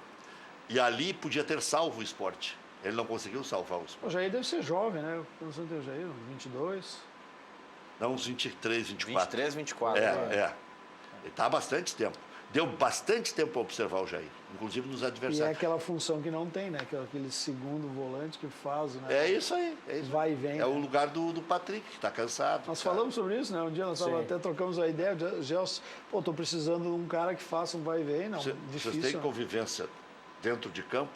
E ali podia ter salvo o esporte. Ele não conseguiu salvar o esporte. O Jair deve ser jovem, né? Eu não sei o Jair, uns 22. Não, uns 23, 24. 23, 24. Ele está há bastante tempo. Deu bastante tempo para observar o Jair, inclusive nos E é adversários. aquela função que não tem, né? Que é aquele segundo volante que faz, né? É isso aí. É isso. Vai e vem. É o lugar do Patrick, que está cansado. Nós falamos sobre isso, né? Um dia nós até trocamos a ideia. Gelson, estou precisando de um cara que faça um vai e vem. Não, difícil. Vocês têm convivência dentro de campo?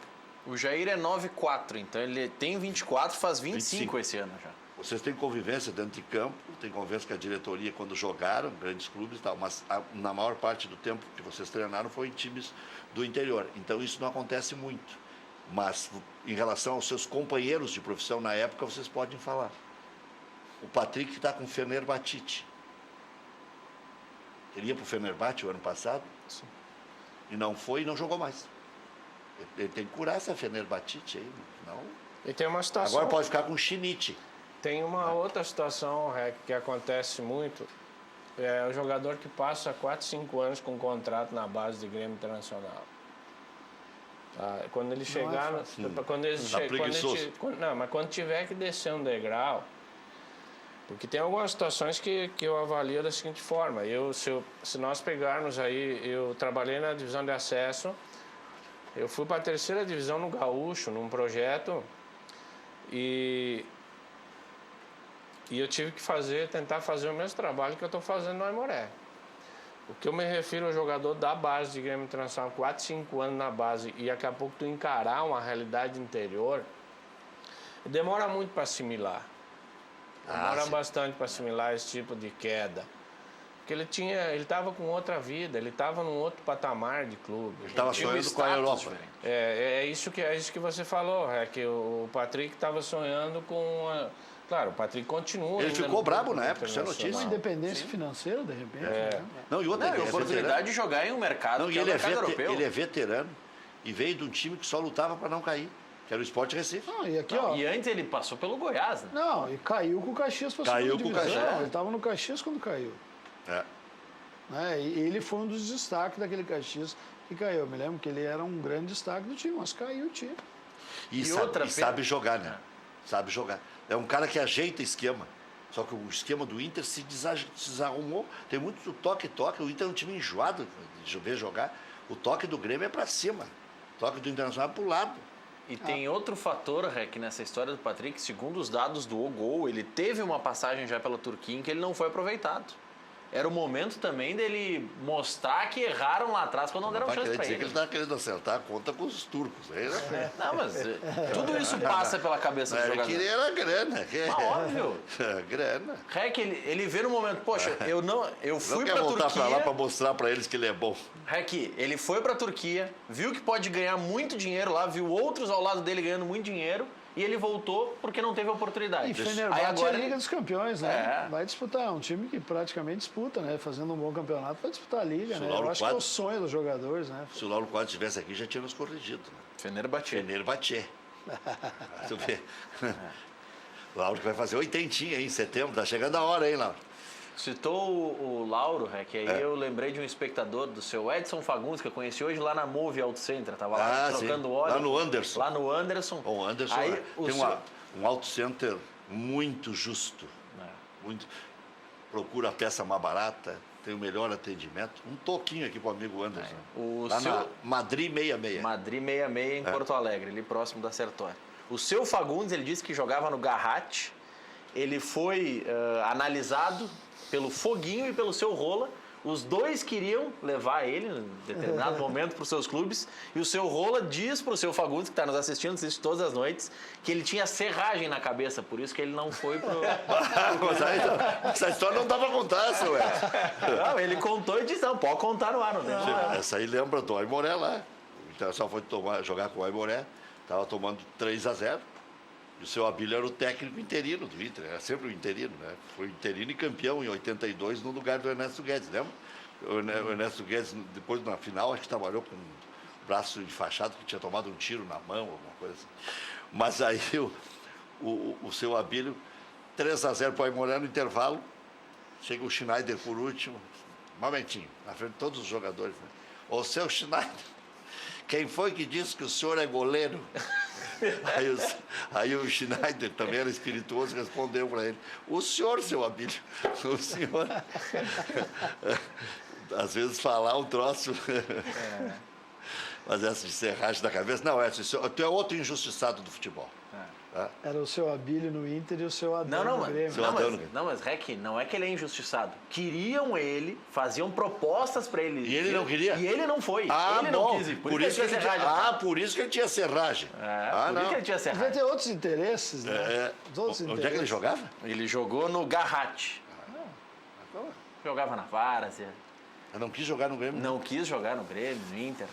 O Jair é 9,4, então ele tem 24, faz 25 esse ano já. Vocês têm convivência dentro de campo, tem convivência com a diretoria quando jogaram, grandes clubes e tal, mas na maior parte do tempo que vocês treinaram foi em times do interior. Então isso não acontece muito. Mas em relação aos seus companheiros de profissão na época, vocês podem falar. O Patrick está com o Fenerbahçe. Ele ia para o Fenerbahçe o ano passado. Sim. E não foi e não jogou mais. Ele tem que curar essa Fenerbahçe aí, não. E tem uma situação... Agora pode ficar com Chinite. Tem uma outra situação, Rec, que acontece muito. É o jogador que passa 4, 5 anos com contrato na base de Grêmio Internacional. Quando ele chegar... Quando tiver que descer um degrau... Porque tem algumas situações que eu avalio da seguinte forma. Se nós pegarmos aí... Eu trabalhei na divisão de acesso... Eu fui para a 3ª divisão no Gaúcho, num projeto, e eu tive que tentar fazer o mesmo trabalho que eu estou fazendo no Aimoré. O que eu me refiro ao jogador da base de Grêmio Internacional, 4, 5 anos na base, e daqui a pouco tu encarar uma realidade interior, demora muito para assimilar. Demora bastante para assimilar esse tipo de queda. Porque ele estava com outra vida, ele estava num outro patamar de clube. Ele estava sonhando com a Europa. É isso que você falou, é que o Patrick estava sonhando com... Claro, o Patrick continua... Ele ficou brabo na época, isso é notícia. Uma independência financeira, de repente. Né? Não, e outra, a oportunidade de jogar em um mercado que é o mercado europeu. Ele é veterano e veio de um time que só lutava para não cair, que era o Sport Recife. E antes ele passou pelo Goiás, né? Não, e caiu com o Caxias para a segunda divisão. Ele estava no Caxias quando caiu. E ele foi um dos destaques daquele Caxias que caiu. Eu me lembro que ele era um grande destaque do time, mas caiu o time. E sabe jogar, né? Sabe jogar. É um cara que ajeita esquema. Só que o esquema do Inter se desarrumou. Tem muito toque-toque. O Inter é um time enjoado de ver jogar. O toque do Grêmio é para cima. O toque do Internacional é para o lado. E tem outro fator, Rec, nessa história do Patrick. Segundo os dados do Ogol, ele teve uma passagem já pela Turquia em que ele não foi aproveitado. Era o momento também dele mostrar que erraram lá atrás quando não deram chance para ele. Que ele está querendo acertar a conta com os turcos. Não, mas tudo isso passa pela cabeça do jogador. Que ele era grana. Óbvio. Grana. Rec, ele vê no momento, poxa, eu fui para a Turquia... Não quer voltar para lá para mostrar para eles que ele é bom. Rec, ele foi para a Turquia, viu que pode ganhar muito dinheiro lá, viu outros ao lado dele ganhando muito dinheiro, e ele voltou porque não teve oportunidade. E Fenerbahçe agora é a Liga dos Campeões, né? Vai disputar, é um time que praticamente disputa, né? Fazendo um bom campeonato, vai disputar a Liga, né? Eu acho que é o sonho dos jogadores, né? Se o Lauro Quadros estivesse aqui, já tinha nos corrigido. Né? Fenerbahçe. Tu vê. O Lauro que vai fazer 80 em setembro, tá chegando a hora, hein, Lauro? Citou o Lauro, que aí eu lembrei de um espectador do seu Edson Fagundes, que eu conheci hoje lá na Move Auto Center. Tava lá trocando óleo. Lá no Anderson. Lá no Anderson. O Anderson aí, tem um Auto Center muito justo. Muito, procura a peça mais barata. tem o melhor atendimento. Um toquinho aqui pro amigo Anderson. O Na Madrid 66. Madrid 66 em Porto Alegre, ali próximo da Sertório. O seu Fagundes, ele disse que jogava no Garratti. Ele foi analisado pelo Foguinho e pelo seu Rola. Os dois queriam levar ele, em determinado momento, para os seus clubes. E o seu Rola diz para o seu Fagundes, que está nos assistindo, assiste todas as noites, que ele tinha serragem na cabeça. Por isso que ele não foi para Essa história não dá pra contar, seu Edson. Não, ele contou e disse, não, pode contar no ar, não tem problema. Essa aí lembra do Aimoré lá. O Internacional foi jogar com o Aimoré. Estava tomando 3-0. E o seu Abílio era o técnico interino do Inter, era sempre o interino, né? Foi interino e campeão em 82 no lugar do Ernesto Guedes, lembra? O Ernesto Guedes, depois na final, acho que trabalhou com o braço enfaixado, que tinha tomado um tiro na mão, alguma coisa assim. Mas aí o seu Abílio, 3-0 para o Aimoré no intervalo, chega o Schneider por último, um momentinho, na frente de todos os jogadores. Né? Ô, seu Schneider, quem foi que disse que o senhor é goleiro? Aí o Schneider, também era espirituoso, respondeu para ele: o senhor, seu Abílio, o senhor. Às vezes falar um troço. Mas essa de serragem da cabeça. Não, tu é outro injustiçado do futebol. Tá? Era o seu Abílio no Inter e o seu Adão no Grêmio. Mas Rec, não é que ele é injustiçado. Queriam ele, faziam propostas para ele. E ele não queria? E ele não foi. ele bom. não quis ir. Por isso que ele tinha serragem. Por isso que ele tinha serragem. Por isso que ele tinha serragem. Devia ter outros interesses, né? Onde é que ele jogava? Ele jogou no Garratti. Jogava na Várzea. Eu não quis jogar no Grêmio. Não quis jogar no Grêmio, no Inter.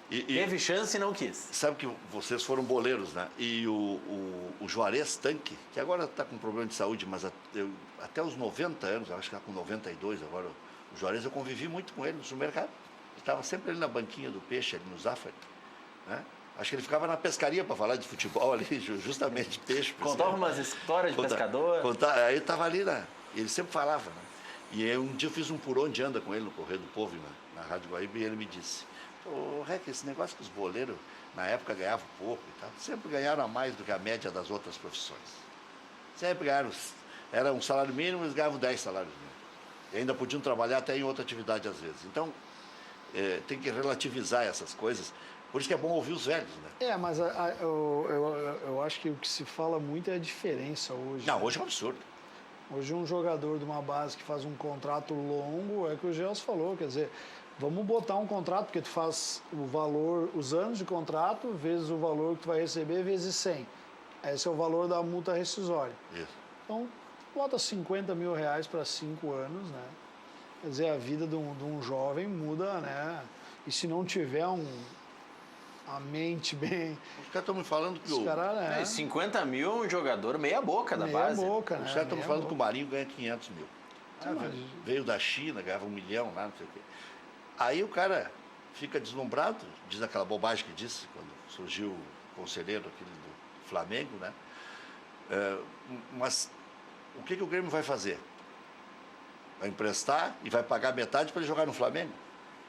Teve chance e não quis. Sabe que vocês foram boleiros, né? E o Juarez Tanque, que agora está com problema de saúde, mas até os 90 anos, acho que está com 92 agora, o Juarez, eu convivi muito com ele no supermercado. Ele estava sempre ali na banquinha do peixe, ali no Zafari. Né? Acho que ele ficava na pescaria para falar de futebol ali, justamente peixe. Contava umas histórias de pescador. Aí estava ali, né? Ele sempre falava, né? E aí, um dia eu fiz um por onde anda com ele no Correio do Povo, na Rádio Guaíba, e ele me disse: ô, Rec, esse negócio que os boleiros na época ganhavam pouco e tal, sempre ganharam a mais do que a média das outras profissões. Sempre ganharam, era um salário mínimo, eles ganhavam 10 salários mínimos. E ainda podiam trabalhar até em outra atividade às vezes. Então, tem que relativizar essas coisas. Por isso que é bom ouvir os velhos, né? Mas eu acho que o que se fala muito é a diferença hoje. Não, hoje é um absurdo. Hoje um jogador de uma base que faz um contrato longo, é o que o Gelson falou, quer dizer, vamos botar um contrato, porque tu faz o valor, os anos de contrato, vezes o valor que tu vai receber, vezes 100. Esse é o valor da multa rescisória. Isso. Então, bota 50 mil reais para 5 anos, né? Quer dizer, a vida de um jovem muda, né? E se não tiver a mente bem... Os caras estão me falando que 50 mil é um jogador meia boca da base. Meia boca, né? Os caras estão me falando que o Marinho ganha 500 mil. Veio da China, ganhava 1 milhão lá, não sei o quê. Aí o cara fica deslumbrado, diz aquela bobagem que disse quando surgiu o conselheiro aquele do Flamengo, né? Mas o que o Grêmio vai fazer? Vai emprestar e vai pagar metade para ele jogar no Flamengo?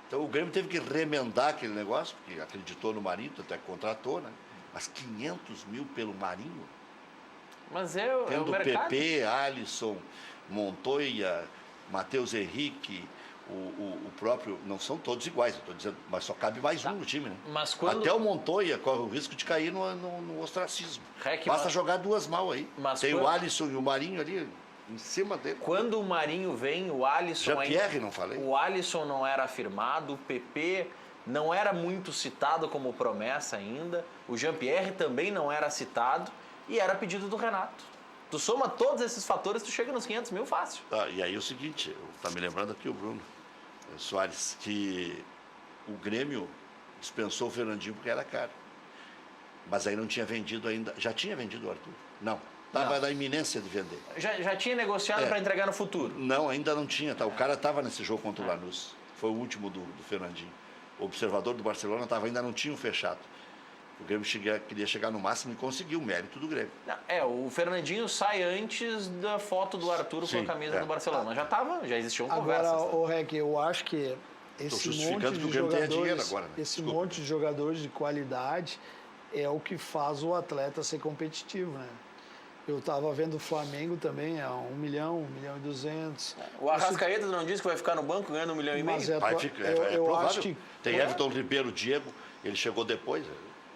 Então o Grêmio teve que remendar aquele negócio, porque acreditou no Marinho, até que contratou, né? Mas 500 mil pelo Marinho? Mas é o mercado. PP, Alisson, Montoya, Matheus Henrique, o próprio, não são todos iguais, eu estou dizendo, mas só cabe mais um no time, né? Mas quando... Até o Montoya corre o risco de cair no ostracismo. Basta jogar duas mal aí. Tem o Alisson e o Marinho ali em cima dele. Quando o Marinho vem, o Alisson... Jean-Pierre, não falei? O Alisson não era afirmado, o PP não era muito citado como promessa ainda, o Jean-Pierre também não era citado e era pedido do Renato. Tu soma todos esses fatores, tu chega nos 500 mil fácil. E aí o seguinte, tá me lembrando aqui o Bruno Soares, que o Grêmio dispensou o Fernandinho porque era caro. Mas aí não tinha vendido ainda. Já tinha vendido o Arthur? Não. Estava na iminência de vender. Já tinha negociado para entregar no futuro? Não, ainda não tinha. Tá? O cara estava nesse jogo contra o Lanús. Foi o último do Fernandinho. O observador do Barcelona ainda não tinha fechado. O Grêmio queria chegar no máximo e conseguiu o mérito do Grêmio. O Fernandinho sai antes da foto do Arthur com a camisa do Barcelona. Já existiam conversas. Agora, o Rec, eu acho que esse monte de jogadores, agora, né? Esse monte de jogadores de qualidade é o que faz o atleta ser competitivo, né? Eu estava vendo o Flamengo também, a 1 milhão, 1 milhão e 200. O Arrascaeta não disse que vai ficar no banco ganhando 1,5 milhão? Mas é, Vai ficar, é eu provável. acho que Tem Everton Ribeiro, Diego, ele chegou depois.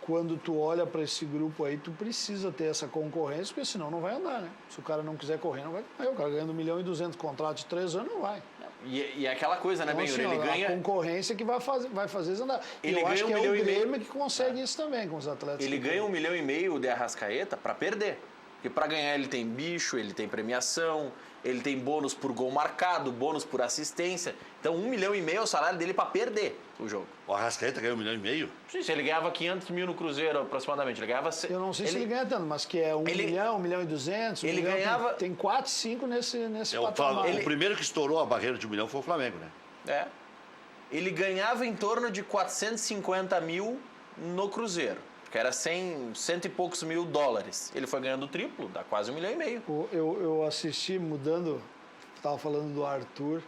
quando tu olha para esse grupo aí, tu precisa ter essa concorrência, porque senão não vai andar, né? Se o cara não quiser correr, não vai correr. O cara ganhando 1 milhão e 200, contrato de 3 anos, não vai. E é aquela coisa, né, Então, Benhur? assim, Ele ó, ganha... a concorrência que vai fazer eles andar. Ele eu ganha acho 1,5 que é o milhão. Grêmio que consegue isso também com os atletas. Ele que ganha tem. 1,5 milhão de Arrascaeta para perder. Porque para ganhar ele tem bicho, ele tem premiação, ele tem bônus por gol marcado, bônus por assistência. Então 1,5 milhão é o salário dele para perder o jogo. O Arrascaeta ganhou 1,5 milhão? Sim, se ele ganhava 500 mil no Cruzeiro aproximadamente, ele ganhava... Eu não sei se ele ganha tanto, mas que é 1 milhão, 1 milhão e 200. Ele ganhava... Tem 4, 5 nesse O patamar. primeiro que estourou a barreira de 1 milhão foi o Flamengo, né? É. Ele ganhava em torno de 450 mil no Cruzeiro, que era 100 e poucos mil dólares. Ele foi ganhando o triplo, dá quase 1,5 milhão. Eu assisti, mudando, estava falando do Arthur,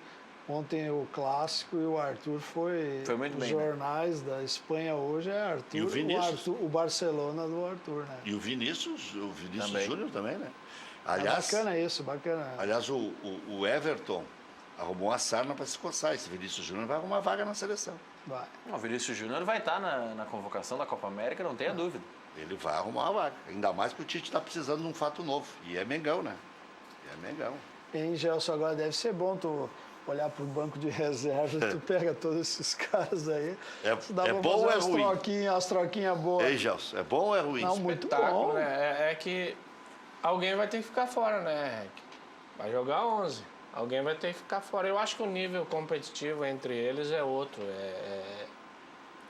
ontem o Clássico, e o Arthur foi muito os bem, jornais da Espanha hoje, é Arthur, E o Vinícius? o Barcelona do Arthur, né? E o Vinícius Também. Júnior também, né? É Aliás, bacana isso, bacana. aliás o Everton arrumou a sarna para se coçar. Esse Vinícius Júnior vai arrumar vaga na seleção. Vai. O Vinícius Júnior vai estar na convocação da Copa América, não tenha dúvida. Ele vai arrumar a vaga. Ainda mais que o Tite está precisando de um fato novo. E é Mengão, né? É Mengão. Em Gelson, agora deve ser bom tu olhar para o banco de reserva, tu pega todos esses caras aí. Dá pra bom ou é fazer ruim? As troquinhas boas. Ei, Gelson, é bom ou é ruim? Não, muito Espetáculo, bom. né? É que alguém vai ter que ficar fora, né, Rick? Vai jogar 11. Alguém vai ter que ficar fora. Eu acho que o nível competitivo entre eles é outro.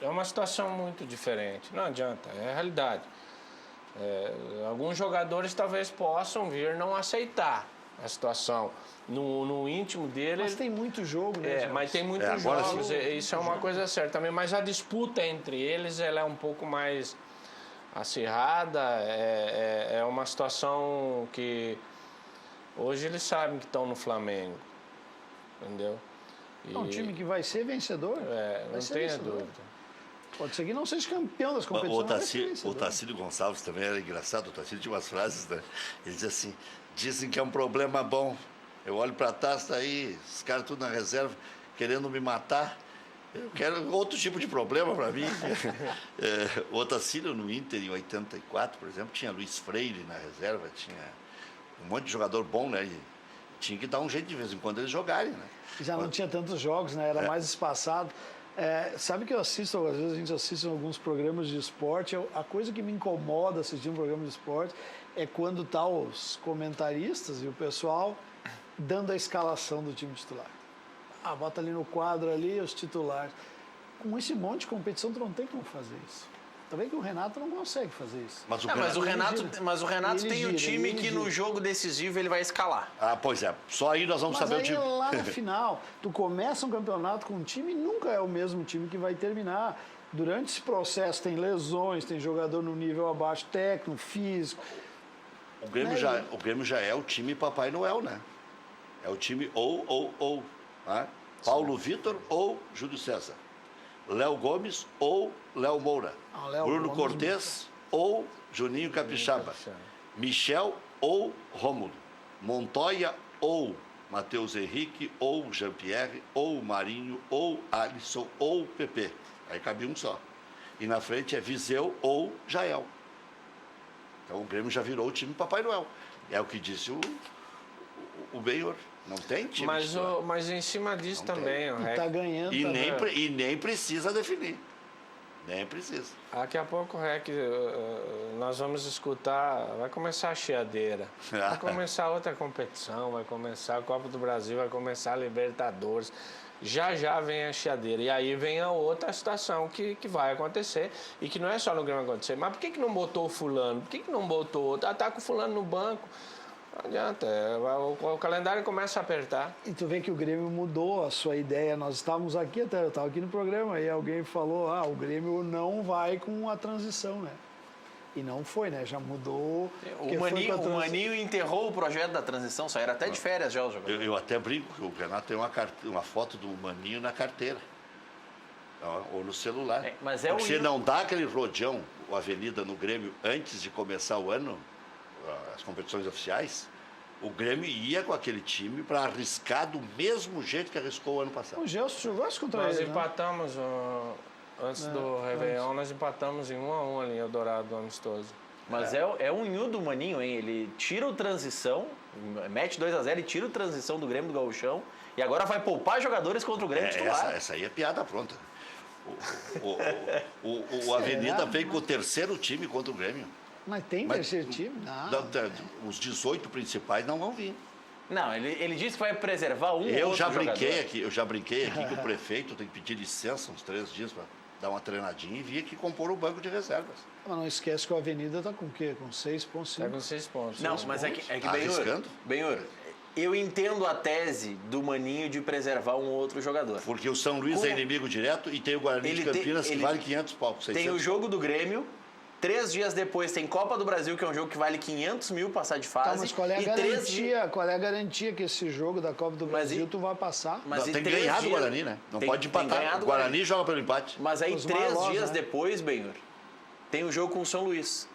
É uma situação muito diferente. Não adianta, é a realidade. Alguns jogadores talvez possam vir não aceitar a situação. No íntimo dele... Mas tem muito jogo, né? Gelson? mas tem muitos agora jogos. sim. Isso é uma coisa certa também. Mas a disputa entre eles ela é um pouco mais acirrada. É uma situação que... Hoje eles sabem que estão no Flamengo, entendeu? É um time que vai ser vencedor. Não vai ser tenha vencedor. dúvida. Pode ser que não seja campeão das O competições, mas vai ser vencedor. Tacílio Gonçalves também era engraçado. O Tacílio tinha umas frases, né? Ele dizia assim, dizem que é um problema bom. Eu olho para trás, tá aí, os caras tudo na reserva, querendo me matar. Eu quero outro tipo de problema para mim. O Tacílio no Inter, em 84, por exemplo, tinha Luiz Freire na reserva, tinha um monte de jogador bom, né? E tinha que dar um jeito de vez em quando eles jogarem, né? Já não tinha tantos jogos, né? Era mais espaçado. Sabe que eu assisto, às vezes a gente assiste alguns programas de esporte, a coisa que me incomoda assistir um programa de esporte é quando tá os comentaristas e o pessoal dando a escalação do time titular. Bota ali no quadro ali os titulares. Com esse monte de competição, tu não tem como fazer isso. Tá vendo que o Renato não consegue fazer isso. Mas o Mas o Renato Ele tem o gira, time ele que gira. no jogo decisivo ele vai escalar. Pois é. Só aí nós vamos Mas saber aí o time. lá no final, tu começa um campeonato com um time e nunca é o mesmo time que vai terminar. Durante esse processo tem lesões, tem jogador no nível abaixo, técnico, físico. O Grêmio já é o time Papai Noel, né? É o time ou. Né? Paulo Vitor ou Júlio César. Léo Gomes ou Léo Moura. Bruno Gomes Cortez ou Juninho Capixaba. Michel ou Rômulo. Montoya ou Matheus Henrique ou Jean-Pierre ou Marinho ou Alisson ou Pepe. Aí cabe um só. E na frente é Viseu ou Jael. Então o Grêmio já virou o time Papai Noel. É o que disse o Benhor. Não tem time. Mas em cima disso Não também, o E Rec, tá ganhando. E nem precisa definir. Nem precisa. daqui a pouco, Rec, nós vamos escutar, vai começar a chiadeira, vai começar outra competição, vai começar a Copa do Brasil, vai começar a Libertadores. Já vem a chiadeira. E aí vem a outra situação que vai acontecer e que não é só no Grêmio acontecer. Mas por que não botou o fulano? Por que não botou outro? Tá com o fulano no banco. Não adianta, o calendário começa a apertar. E tu vê que o Grêmio mudou a sua ideia. Nós estávamos aqui até, eu estava aqui no programa, e alguém falou, o Grêmio não vai com a transição, né? E não foi, né? Já mudou. O Maninho enterrou o projeto da transição, saíram até de férias já os jogadores. Eu até brinco que o Renato tem uma foto do Maninho na carteira. Ou no celular. Mas Porque se não dá aquele rodeão, a avenida no Grêmio, antes de começar o ano, as competições oficiais, o Grêmio ia com aquele time para arriscar do mesmo jeito que arriscou o ano passado. O Gelson jogou contra Nós ele, né? empatamos, antes do Réveillon, nós empatamos em 1-1 ali em Eldorado, no amistoso. Mas é um nhu do Maninho, hein? Ele tira o transição, mete 2-0 e tira o transição do Grêmio do Gauchão e agora vai poupar jogadores contra o Grêmio titular. Essa aí é piada pronta. O Avenida veio com o terceiro time contra o Grêmio. Mas tem terceiro time? Não. Os 18 principais não vão vir. Não, ele disse que vai preservar um Eu outro já jogador. brinquei aqui que o prefeito tem que pedir licença uns 3 dias para dar uma treinadinha e vir aqui compor o banco de reservas. Mas não esquece que o Avenida tá com o quê? Com 6 pontos. Tá com 6 pontos. Não, 6 mas pontos. é que Arriscando? Benhur, eu entendo a tese do Maninho de preservar um outro jogador. Porque o São Luís é inimigo direto e tem o Guarani de Campinas que vale 500 pau. 600. Tem o jogo do Grêmio, 3 dias depois tem Copa do Brasil, que é um jogo que vale 500 mil passar de fase. Tá, mas qual é a e garantia? Qual é a garantia que esse jogo da Copa do Brasil tu vai passar? Mas Tem e que 3 ganhar do dias- Guarani, né? Não tem- pode tem empatar. ganhado O Guarani joga pelo empate. Mas aí, Os 3 Marlos, dias né? depois, Benhur, tem o jogo com o São Luís.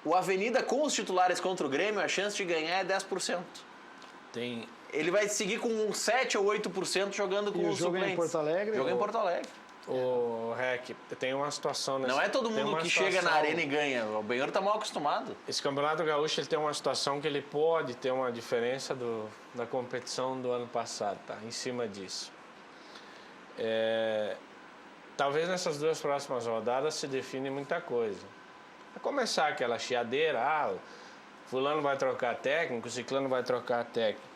O Avenida com os titulares contra o Grêmio, a chance de ganhar é 10%. Tem... Ele vai seguir com um 7 ou 8% jogando com E o os jogo é em suplentes. Porto Alegre? Jogo é em Porto Alegre. O REC, tem uma situação... Não é todo tem mundo uma que chega na situação- arena e ganha. O Benhur tá mal acostumado. Esse Campeonato Gaúcho ele tem uma situação que ele pode ter uma diferença da competição do ano passado, tá? Em cima disso. Talvez nessas 2 próximas rodadas se define muita coisa. Vai começar aquela chiadeira, fulano vai trocar técnico, ciclano vai trocar técnico.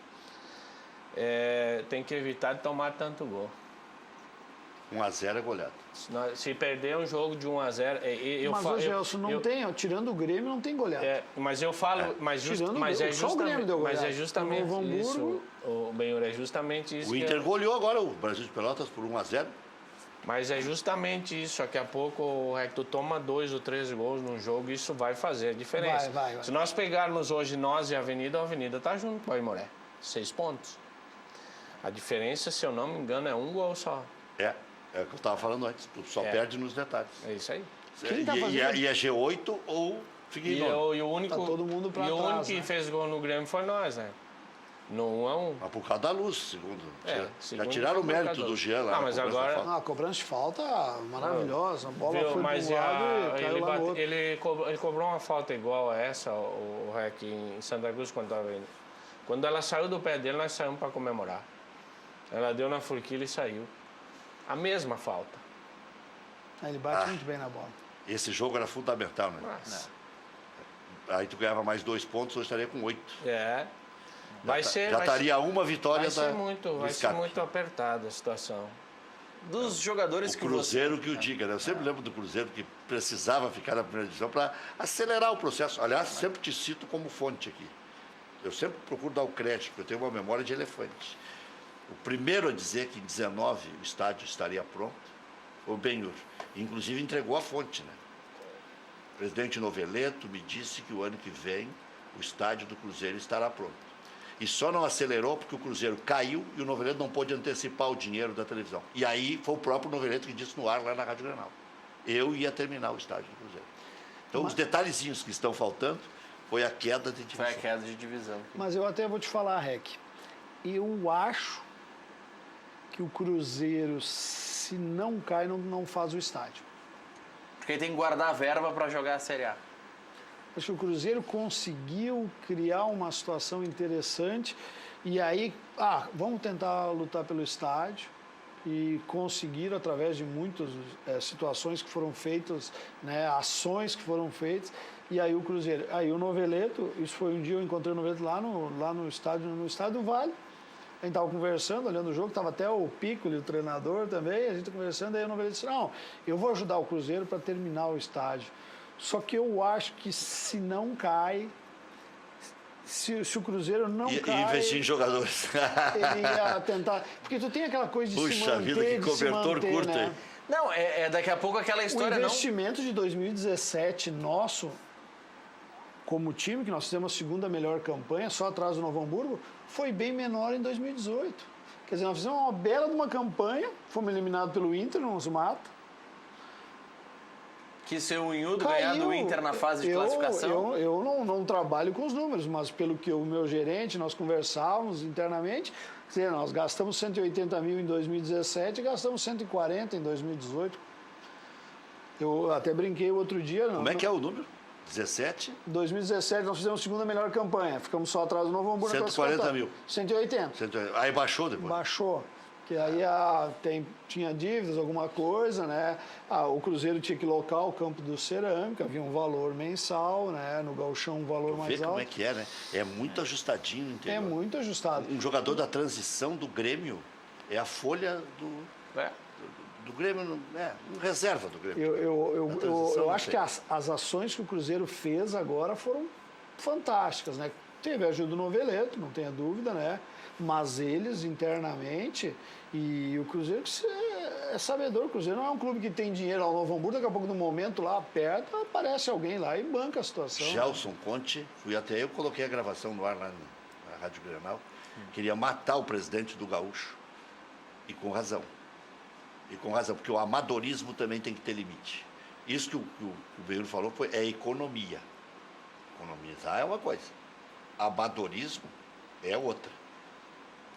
Tem que evitar de tomar tanto gol. 1-0 é goleado. Se perder um jogo de 1-0, Mas o Gelson não tem, ó, tirando o Grêmio, não tem goleado. mas eu falo, mas Tirando o é Grêmio, só o Grêmio justamente, deu mas é goleada. justamente O Novo isso, Hamburgo- o Benhur, é justamente isso. O que Inter goleou agora o Brasil de Pelotas por 1-0. Mas é justamente isso. Daqui a pouco o tu toma 2 ou 3 gols num jogo, isso vai fazer a diferença. Vai. Se nós pegarmos hoje nós e a Avenida tá junto com o Aimoré. 6 pontos. A diferença, se eu não me engano, é 1 gol só. É o que eu estava falando antes. Tu só perde nos detalhes. É isso aí. Quem tá fazendo? E é G8 ou fica em E, nono. o único, Tá todo mundo pra e o trás, único que né? fez gol no Grêmio foi nós, né? No 1-1. Mas por causa da luz, segundo. Já segundo tiraram o foi mérito marcador. do Jean lá. Não, na mas cobrança da agora- falta. A cobrança de falta maravilhosa. A bola Viu, foi mas para um lado e caiu lá no outro. ele cobrou uma falta igual a essa, o REC, em Santa Cruz, quando estava indo. Quando ela saiu do pé dele, nós saímos para comemorar. Ela deu na forquilha e saiu. A mesma falta. Ele bate muito bem na bola. Esse jogo era fundamental, né? Mas, Aí tu ganhava mais 2 pontos, hoje estaria com 8. vai ser... Já vai estaria ser- uma vitória vai ser da, muito, do vai ser escape. muito apertada a situação. Dos jogadores O que Cruzeiro que o diga, né? Eu sempre lembro do Cruzeiro que precisava ficar na primeira divisão para acelerar o processo. Aliás, sempre te cito como fonte aqui. Eu sempre procuro dar o crédito, porque eu tenho uma memória de elefante. O primeiro a dizer que em 19 o estádio estaria pronto foi o Benhur. Inclusive entregou a fonte, né? O presidente Noveleto me disse que o ano que vem o estádio do Cruzeiro estará pronto. E só não acelerou porque o Cruzeiro caiu e o Noveleto não pôde antecipar o dinheiro da televisão. E aí foi o próprio Noveleto que disse no ar lá na Rádio Grenal. Eu ia terminar o estádio do Cruzeiro. Então os detalhezinhos que estão faltando foi a queda de divisão. Foi a queda de divisão. Mas eu até vou te falar, Rec. Eu acho que o Cruzeiro, se não cai, não faz o estádio. Porque ele tem que guardar a verba para jogar a Série A. Acho que o Cruzeiro conseguiu criar uma situação interessante e aí, vamos tentar lutar pelo estádio e conseguiram através de muitas situações que foram feitas, né, ações que foram feitas, e aí o Cruzeiro, aí o Noveleto, isso foi um dia eu encontrei o Noveleto lá no estádio do Vale. A gente estava conversando, olhando o jogo, estava até o Piccoli, o treinador também, a gente conversando, aí o Noveleto disse, não, eu vou ajudar o Cruzeiro para terminar o estádio. Só que eu acho que se não cai, se o Cruzeiro não cai... E investir em jogadores. Ele ia tentar... Porque tu tem aquela coisa de se Puxa manter, vida, que de se cobertor manter, curto né? aí. Não, daqui a pouco aquela O história investimento de 2017 nosso, como time, que nós fizemos a segunda melhor campanha, só atrás do Novo Hamburgo, foi bem menor em 2018. Quer dizer, nós fizemos uma bela de uma campanha, fomos eliminados pelo Inter, não nos mata. Que ser o Unhudo ganhar do Inter na fase de classificação? Eu não trabalho com os números, mas pelo que o meu gerente, nós conversávamos internamente, quer dizer, nós gastamos 180 mil em 2017 e gastamos 140 em 2018. Eu até brinquei o outro dia. Como é que é o número? 17? Em 2017 nós fizemos a segunda melhor campanha. Ficamos só atrás do Novo Hamburgo. 140 mil. 180. Aí baixou depois? Baixou. Que aí tinha dívidas, alguma coisa, né? O Cruzeiro tinha que locar o campo do Cerâmica, havia um valor mensal, né? No Gauchão um valor mais alto. Vê como é que é, né? É muito ajustadinho no interior. É muito ajustado. Um jogador da transição do Grêmio é a folha do Grêmio, um reserva do Grêmio. Eu acho que as ações que o Cruzeiro fez agora foram fantásticas, né? Teve a ajuda do Noveleto, não tenha dúvida, né? Mas eles internamente, e o Cruzeiro é sabedor, o Cruzeiro não é um clube que tem dinheiro ao Novo Hamburgo, daqui a pouco no momento lá perto aparece alguém lá e banca a situação. Gelson Conte, fui até eu, coloquei a gravação no ar lá na Rádio Grenal, queria matar o presidente do Gaúcho, e com razão. E com razão, porque o amadorismo também tem que ter limite. Isso que o Beiro falou é economia. Economizar é uma coisa, amadorismo é outra.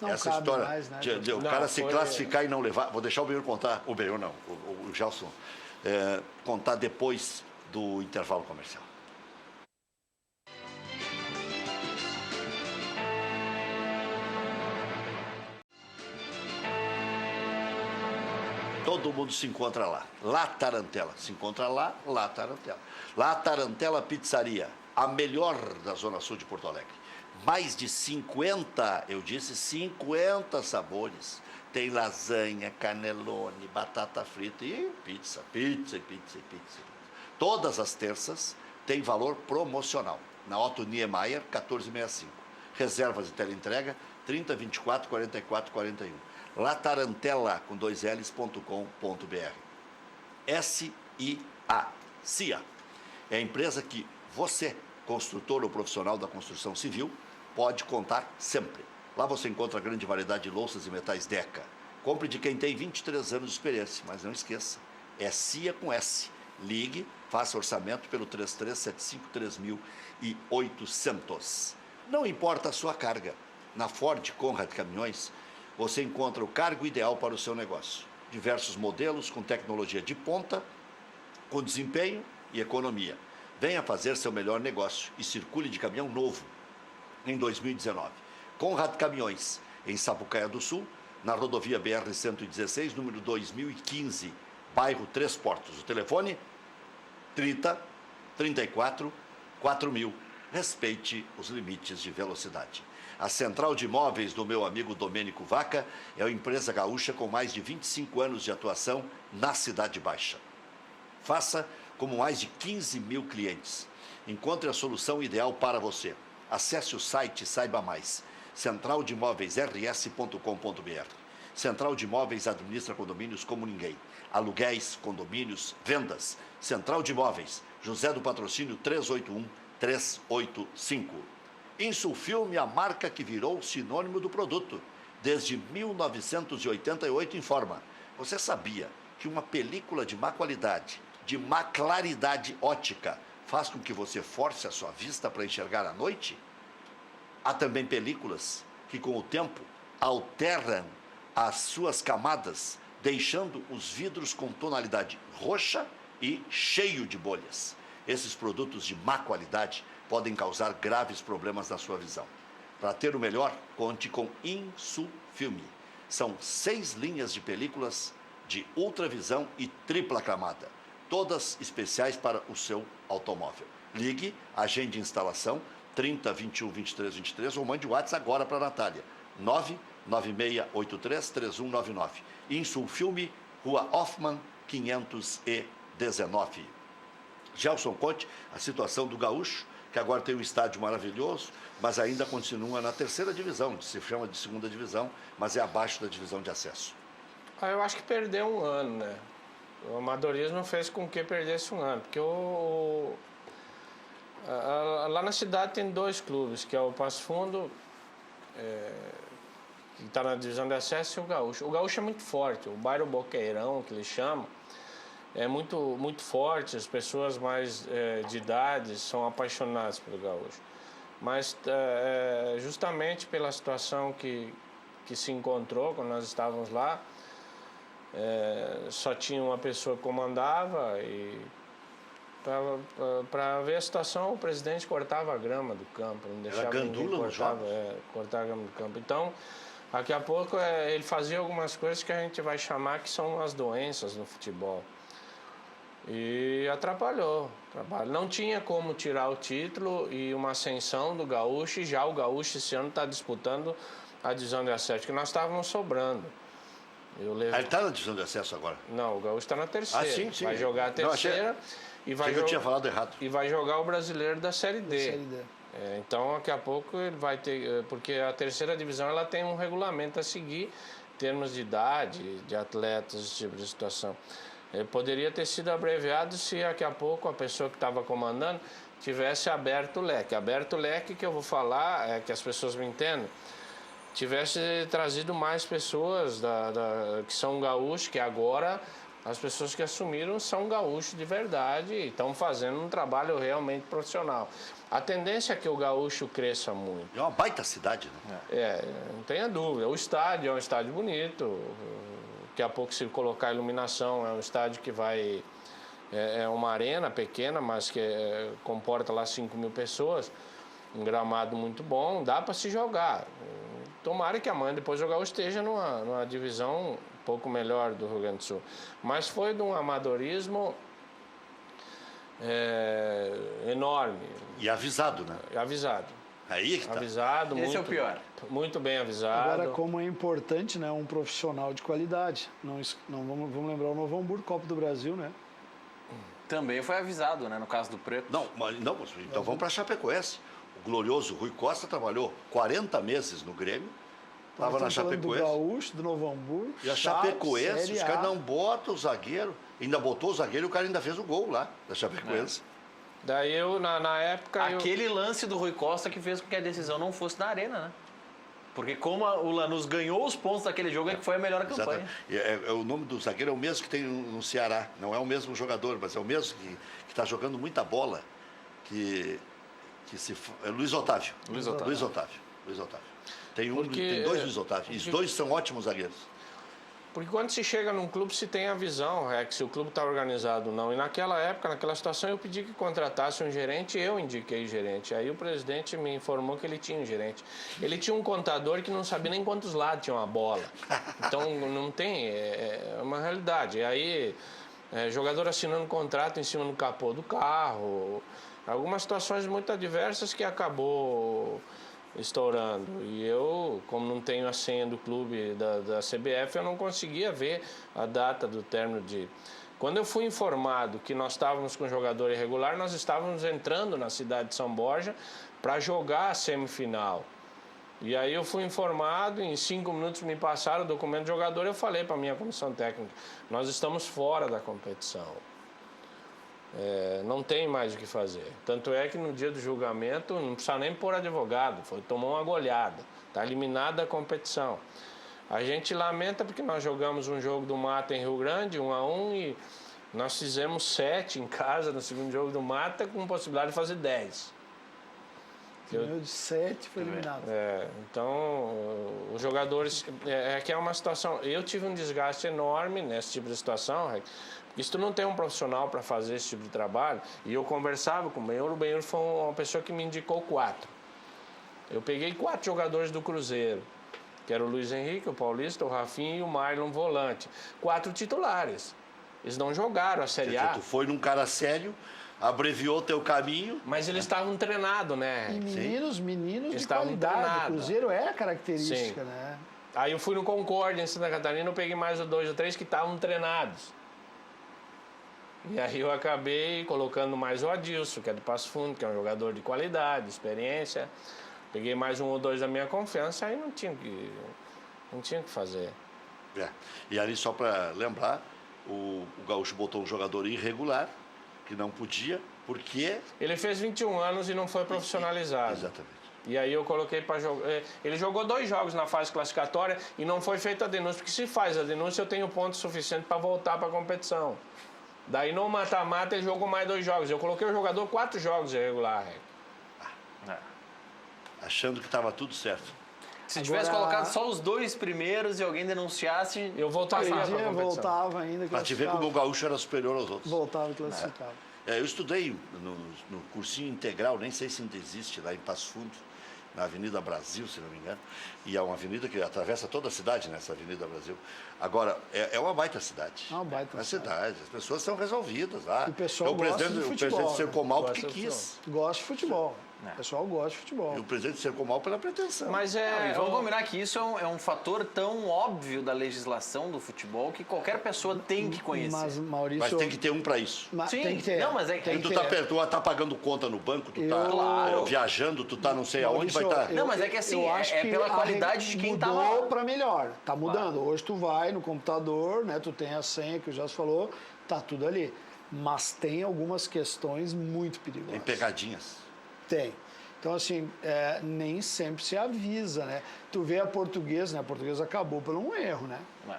Não essa cabe história mais, né? de o cara se classificar e não levar. Vou deixar o Beiro contar. O Beiro não, o Gelson. Contar depois do intervalo comercial. Todo mundo se encontra lá. Lá Tarantela. Se encontra lá, lá Tarantela. Lá Tarantela Pizzaria. A melhor da Zona Sul de Porto Alegre. Mais de 50, eu disse 50 sabores. Tem lasanha, canelone, batata frita e pizza. Todas as terças tem valor promocional. Na Otto Niemeyer, 1465. Reservas de teleentrega, 30 24 44 41. La Tarantela, com 2Ls.com.br. CIA. É a empresa que você, construtor ou profissional da construção civil, pode contar sempre. Lá você encontra a grande variedade de louças e metais Deca. Compre de quem tem 23 anos de experiência, mas não esqueça, é CIA com S. Ligue, faça orçamento pelo 3375-3800. Não importa a sua carga. Na Ford Conrad Caminhões, você encontra o cargo ideal para o seu negócio. Diversos modelos com tecnologia de ponta, com desempenho e economia. Venha fazer seu melhor negócio e circule de caminhão novo em 2019. Conrad Caminhões, em Sapucaia do Sul, na rodovia BR-116, número 2015, bairro Três Portos. O telefone 30 34 4000. Respeite os limites de velocidade. A Central de Imóveis do meu amigo Domênico Vaca é uma empresa gaúcha com mais de 25 anos de atuação na Cidade Baixa. Faça como mais de 15 mil clientes. Encontre a solução ideal para você. Acesse o site e saiba mais. centraldemóveisrs.com.br. Central de Imóveis administra condomínios como ninguém. Aluguéis, condomínios, vendas. Central de Imóveis, José do Patrocínio 381-385. Insulfilme, a marca que virou sinônimo do produto. Desde 1988 informa. Você sabia que uma película de má qualidade, de má claridade ótica, faz com que você force a sua vista para enxergar à noite? Há também películas que, com o tempo, alteram as suas camadas, deixando os vidros com tonalidade roxa e cheio de bolhas. Esses produtos de má qualidade podem causar graves problemas na sua visão. Para ter o melhor, conte com Insulfilme. São 6 linhas de películas de ultravisão e tripla camada, todas especiais para o seu automóvel. Ligue, agende instalação 30 21 23 23 ou mande o WhatsApp agora para a Natália 99683 3199. Insulfilme, Rua Hoffman 519. Gelson Conte, a situação do Gaúcho, que agora tem um estádio maravilhoso, mas ainda continua na terceira divisão, se chama de segunda divisão, mas é abaixo da divisão de acesso. Eu acho que perdeu um ano, né? O amadorismo fez com que perdesse um ano, porque lá na cidade tem 2 clubes, que é o Passo Fundo, que está na divisão de acesso, e o Gaúcho. O Gaúcho é muito forte, o bairro Boqueirão, que eles chamam, é muito forte, as pessoas mais de idade são apaixonadas pelo gaúcho. Mas justamente pela situação que se encontrou quando nós estávamos lá, só tinha uma pessoa que comandava e para ver a situação o presidente cortava a grama do campo, não deixava ninguém cortar a grama do campo. Então, daqui a pouco ele fazia algumas coisas que a gente vai chamar que são as doenças no futebol. E atrapalhou. Não tinha como tirar o título e uma ascensão do gaúcho, e já o gaúcho esse ano está disputando a divisão de acesso, que nós estávamos sobrando. Ele está na divisão de acesso agora? Não, o gaúcho está na terceira. Sim. Vai jogar a terceira e vai eu tinha falado errado. E vai jogar o brasileiro da Série D. Série D. Então, daqui a pouco ele vai ter... Porque a terceira divisão ela tem um regulamento a seguir em termos de idade, de atletas, esse tipo de situação. Ele poderia ter sido abreviado se daqui a pouco a pessoa que estava comandando tivesse aberto o leque. Aberto o leque que eu vou falar, que as pessoas me entendam, tivesse trazido mais pessoas que são gaúchos, que agora as pessoas que assumiram são gaúchos de verdade e estão fazendo um trabalho realmente profissional. A tendência é que o gaúcho cresça muito. É uma baita cidade, né? Não tenha dúvida. O estádio é um estádio bonito. Daqui a pouco, se colocar iluminação, é um estádio que vai... É uma arena pequena, mas que comporta lá 5.000 pessoas. Um gramado muito bom, dá para se jogar. Tomara que amanhã, depois, o gaúcho esteja numa divisão um pouco melhor do Rio Grande do Sul. Mas foi de um amadorismo enorme. E avisado, né? Avisado. Aí que tá. Avisado, Esse é o pior. Muito bem avisado. Agora, como é importante, né, um profissional de qualidade. Não vamos lembrar o Novo Hamburgo, Copa do Brasil, né? Também foi avisado, né? No caso do Preto. Não, então vamos para Chapecoense. O glorioso Rui Costa trabalhou 40 meses no Grêmio. Estava na Chapecoense. Do Gaúcho, do Novo Hamburgo. E a Chapecoense, os caras não botam o zagueiro. Ainda botou o zagueiro e o cara ainda fez o gol lá, da Chapecoense. Daí eu, na época... Aquele lance do Rui Costa que fez com que a decisão não fosse na arena, né? Porque como o Lanús ganhou os pontos daquele jogo, é que foi a melhor campanha. O nome do zagueiro é o mesmo que tem no Ceará. Não é o mesmo jogador, mas é o mesmo que está jogando muita bola. É Luiz Otávio. Luiz Otávio. Tem dois Luiz Otávio. E os dois são ótimos zagueiros. Porque quando se chega num clube, se tem a visão, que se o clube está organizado ou não. E naquela época, naquela situação, eu pedi que contratasse um gerente, eu indiquei gerente. Aí o presidente me informou que ele tinha um gerente. Ele tinha um contador que não sabia nem quantos lados tinha uma bola. Então, não tem... É uma realidade. E aí, jogador assinando contrato em cima do capô do carro. Algumas situações muito adversas que acabou... estourando. E eu, como não tenho a senha do clube da CBF, eu não conseguia ver a data do término de... Quando eu fui informado que nós estávamos com jogador irregular, nós estávamos entrando na cidade de São Borja para jogar a semifinal. E aí eu fui informado, em 5 minutos me passaram o documento de jogador, eu falei para a minha comissão técnica, nós estamos fora da competição. Não tem mais o que fazer. Tanto é que no dia do julgamento não precisa nem pôr advogado, tomou uma goleada, está eliminada a competição. A gente lamenta porque nós jogamos um jogo do Mata em Rio Grande, 1-1, e nós fizemos 7 em casa no segundo jogo do Mata, com possibilidade de fazer 10. Ganhou de 7 foi eliminado. Então, os jogadores... que é uma situação... Eu tive um desgaste enorme nesse tipo de situação, porque se tu não tem um profissional para fazer esse tipo de trabalho, e eu conversava com o Benhur foi uma pessoa que me indicou 4. Eu peguei 4 jogadores do Cruzeiro, que era o Luiz Henrique, o Paulista, o Rafinha e o Marlon Volante. 4 titulares. Eles não jogaram a Série A. Tu foi num cara sério, abreviou o teu caminho. Mas eles estavam treinados, né? E meninos de estavam qualidade. treinados. O Cruzeiro é a característica, Sim. né? Aí eu fui no Concórdia, em Santa Catarina, eu peguei mais 2 ou 3 que estavam treinados. E aí eu acabei colocando mais o Adilson, que é do Passo Fundo, que é um jogador de qualidade, experiência. Peguei mais 1 ou 2 da minha confiança, aí não tinha o que fazer. E ali, só para lembrar, o Gaúcho botou um jogador irregular, que não podia, porque... Ele fez 21 anos e não foi profissionalizado. Exatamente. E aí eu coloquei para jogar... Ele jogou 2 jogos na fase classificatória e não foi feita a denúncia, porque se faz a denúncia eu tenho ponto suficiente para voltar para a competição. Daí no mata-mata ele jogou mais 2 jogos. Eu coloquei o jogador 4 jogos irregular. Achando que estava tudo certo. Se tivesse Agora- colocado só os 2 primeiros e alguém denunciasse, Eu voltaria pra Perdia, competição. voltava ainda, Para te ver classificava. como o gaúcho era superior aos outros. Voltava e classificava. Eu estudei no cursinho integral, nem sei se ainda existe, lá em Passo Fundo, na Avenida Brasil, se não me engano. E é uma avenida que atravessa toda a cidade, nessa Avenida Brasil. Agora, é uma baita cidade. É uma baita cidade. As pessoas são resolvidas lá. E o pessoal gosta de o futebol, presidente cercou mal Gosta porque de quis. Gosta de futebol. O pessoal gosta de futebol. E o presidente cercou mal pela pretensão. Mas Não, é. e vamos combinar que isso é um fator tão óbvio da legislação do futebol que qualquer pessoa tem que conhecer. Mas, Maurício... Mas tem que ter um para isso. Tem que ter. Não, mas é- tem Tu que tá, ter. tu tá pagando conta no banco, tu tá Claro. viajando, tu tá não sei aonde, vai Maurício, estar. Não, mas é que assim, eu acho é que pela a qualidade de quem tá lá. Mudou para melhor, tá mudando. Hoje tu vai no computador, né? Tu tem a senha que o Jás falou, tá tudo ali. Mas tem algumas questões muito perigosas. Tem pegadinhas. Tem. Então, assim, nem sempre se avisa, né? Tu vê a Portuguesa, né? A Portuguesa acabou por um erro, né? Ué,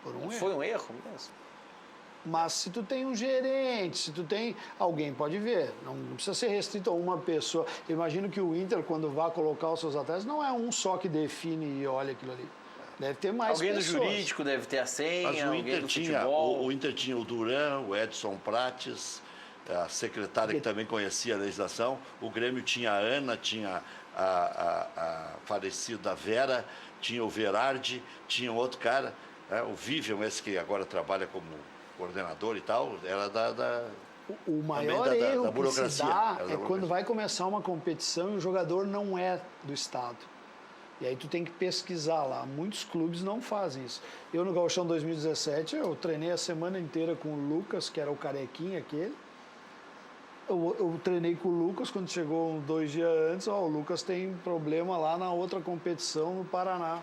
Por um erro. Foi um erro mesmo. Mas se tu tem um gerente, se tu tem... Alguém pode ver. Não precisa ser restrito a uma pessoa. Eu imagino que o Inter, quando vai colocar os seus atletas, não é um só que define e olha aquilo ali. Deve ter mais Alguém do pessoas. jurídico deve ter a senha, Mas o alguém Inter, do tinha, futebol. o Inter tinha o Duran, o Edson Prates, a secretária que também conhecia a legislação. O Grêmio tinha a Ana, tinha a falecida Vera, tinha o Verardi, tinha outro cara, o Vivian, esse que agora trabalha como coordenador e tal, era O maior da erro que se burocracia. dá Era da é burocracia. quando vai começar uma competição e o jogador não é do estado. E aí tu tem que pesquisar lá. Muitos clubes não fazem isso. Eu no Gauchão 2017, eu treinei a semana inteira com o Lucas, que era o carequinha aquele. Eu treinei com o Lucas quando chegou 2 dias antes. O Lucas tem problema lá na outra competição no Paraná.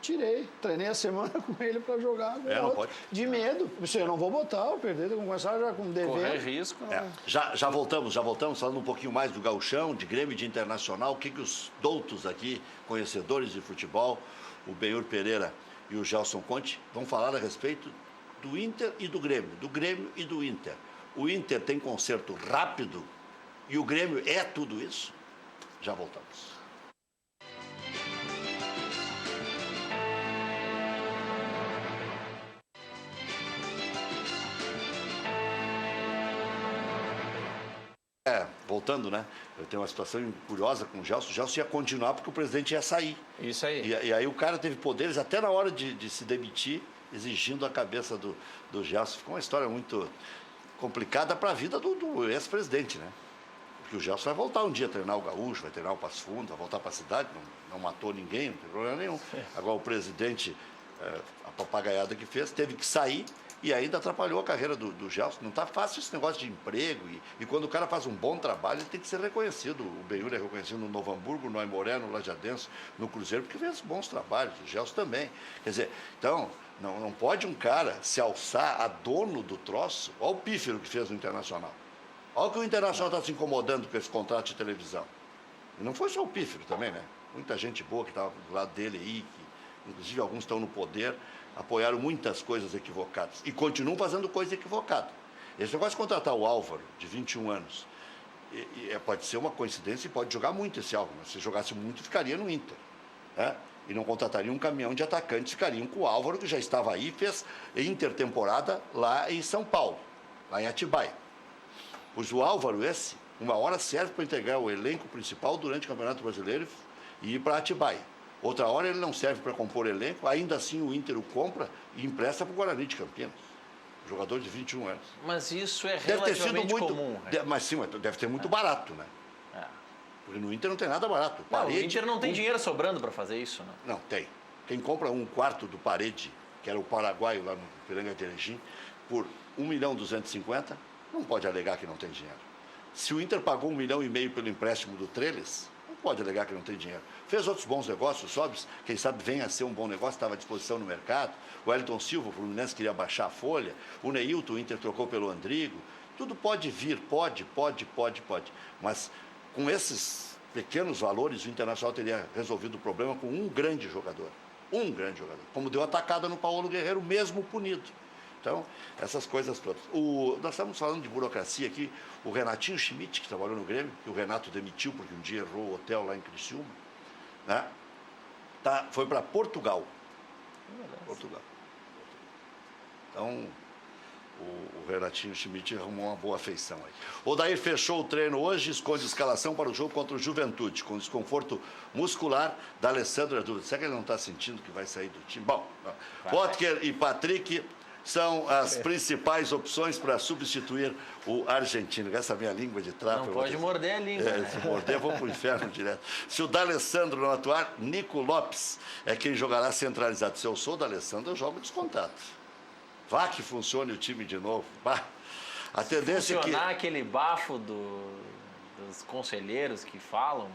Tirei, treinei a semana com ele para jogar. Com não outro. pode. De medo. Eu não vou botar, eu perder, vou começar já com dever. Correr risco. Já voltamos falando um pouquinho mais do gauchão, de Grêmio, de Internacional, o que os doutos aqui, conhecedores de futebol, o Benhur Pereira e o Gelson Conte, vão falar a respeito do Inter e do Grêmio e do Inter. O Inter tem conserto rápido e o Grêmio é tudo isso? Já voltamos. Voltando, né? Eu tenho uma situação curiosa com o Gelson. O Gelson ia continuar porque o presidente ia sair. Isso aí. E aí o cara teve poderes até na hora de se demitir, exigindo a cabeça do Gelson. Ficou uma história muito complicada para a vida do ex-presidente, né? Porque o Gelson vai voltar um dia a treinar o Gaúcho, vai treinar o Passo Fundo, vai voltar para a cidade, não matou ninguém, não tem problema nenhum. Agora o presidente, a papagaiada que fez, teve que sair e ainda atrapalhou a carreira do Gelson. Não está fácil esse negócio de emprego. E quando o cara faz um bom trabalho, ele tem que ser reconhecido. O Benhur é reconhecido no Novo Hamburgo, no Aimoré, no Lajadense, no Cruzeiro, porque fez bons trabalhos. O Gelson também. Quer dizer, então, não pode um cara se alçar a dono do troço. Olha o pífero que fez no Internacional. Olha o que o Internacional está se incomodando com esse contrato de televisão. E não foi só o pífero também, né? Muita gente boa que estava do lado dele aí, que, inclusive alguns estão no poder, apoiaram muitas coisas equivocadas e continuam fazendo coisa equivocada. Esse negócio de contratar o Álvaro, de 21 anos, pode ser uma coincidência e pode jogar muito esse Álvaro. Mas se jogasse muito, ficaria no Inter. Né? E não contrataria um caminhão de atacantes, ficariam com o Álvaro, que já estava aí, fez intertemporada lá em São Paulo, lá em Atibaia. Pois o Álvaro, uma hora serve para integrar o elenco principal durante o Campeonato Brasileiro e ir para Atibaia. Outra hora ele não serve para compor elenco, ainda assim o Inter o compra e empresta para o Guarani de Campinas. Jogador de 21 anos. Mas isso é Deve ter sido relativamente muito comum. Mas sim, deve ter muito barato, né? É. Porque no Inter não tem nada barato. Não, Parede, o Inter não tem dinheiro sobrando para fazer isso, né? Não, tem. Quem compra um quarto do Parede, que era o paraguaio lá no Piranga de Erechim, por 1.250.000, não pode alegar que não tem dinheiro. Se o Inter pagou 1,5 milhão pelo empréstimo do Trellis, não pode alegar que não tem dinheiro. Fez outros bons negócios, Sobis, quem sabe venha a ser um bom negócio, estava à disposição no mercado. O Elton Silva, o Fluminense queria baixar a folha. O Neilton, o Inter trocou pelo Andrigo. Tudo pode vir, pode. Mas com esses pequenos valores, o Internacional teria resolvido o problema com um grande jogador. Como deu a atacada no Paulo Guerreiro, mesmo punido. Então, essas coisas todas. Nós estamos falando de burocracia aqui. O Renatinho Schmidt, que trabalhou no Grêmio, que o Renato demitiu porque um dia errou o hotel lá em Criciúma, né? Foi para Portugal. Portugal. Então, o Renatinho Schmidt arrumou uma boa feição aí. O Odair fechou o treino hoje, esconde escalação para o jogo contra o Juventude, com desconforto muscular da Alessandro Ardudo. Será que ele não está sentindo que vai sair do time? Bom, Potker e Patrick são as principais opções para substituir o argentino. Essa minha língua de trapo. Não pode morder a língua. Né? Se morder, eu vou para o inferno direto. Se o D'Alessandro não atuar, Nico Lopes é quem jogará centralizado. Se eu sou o D'Alessandro, eu jogo descontado. Vá que funcione o time de novo. Bah. A tendência funcionar aquele bafo dos conselheiros que falam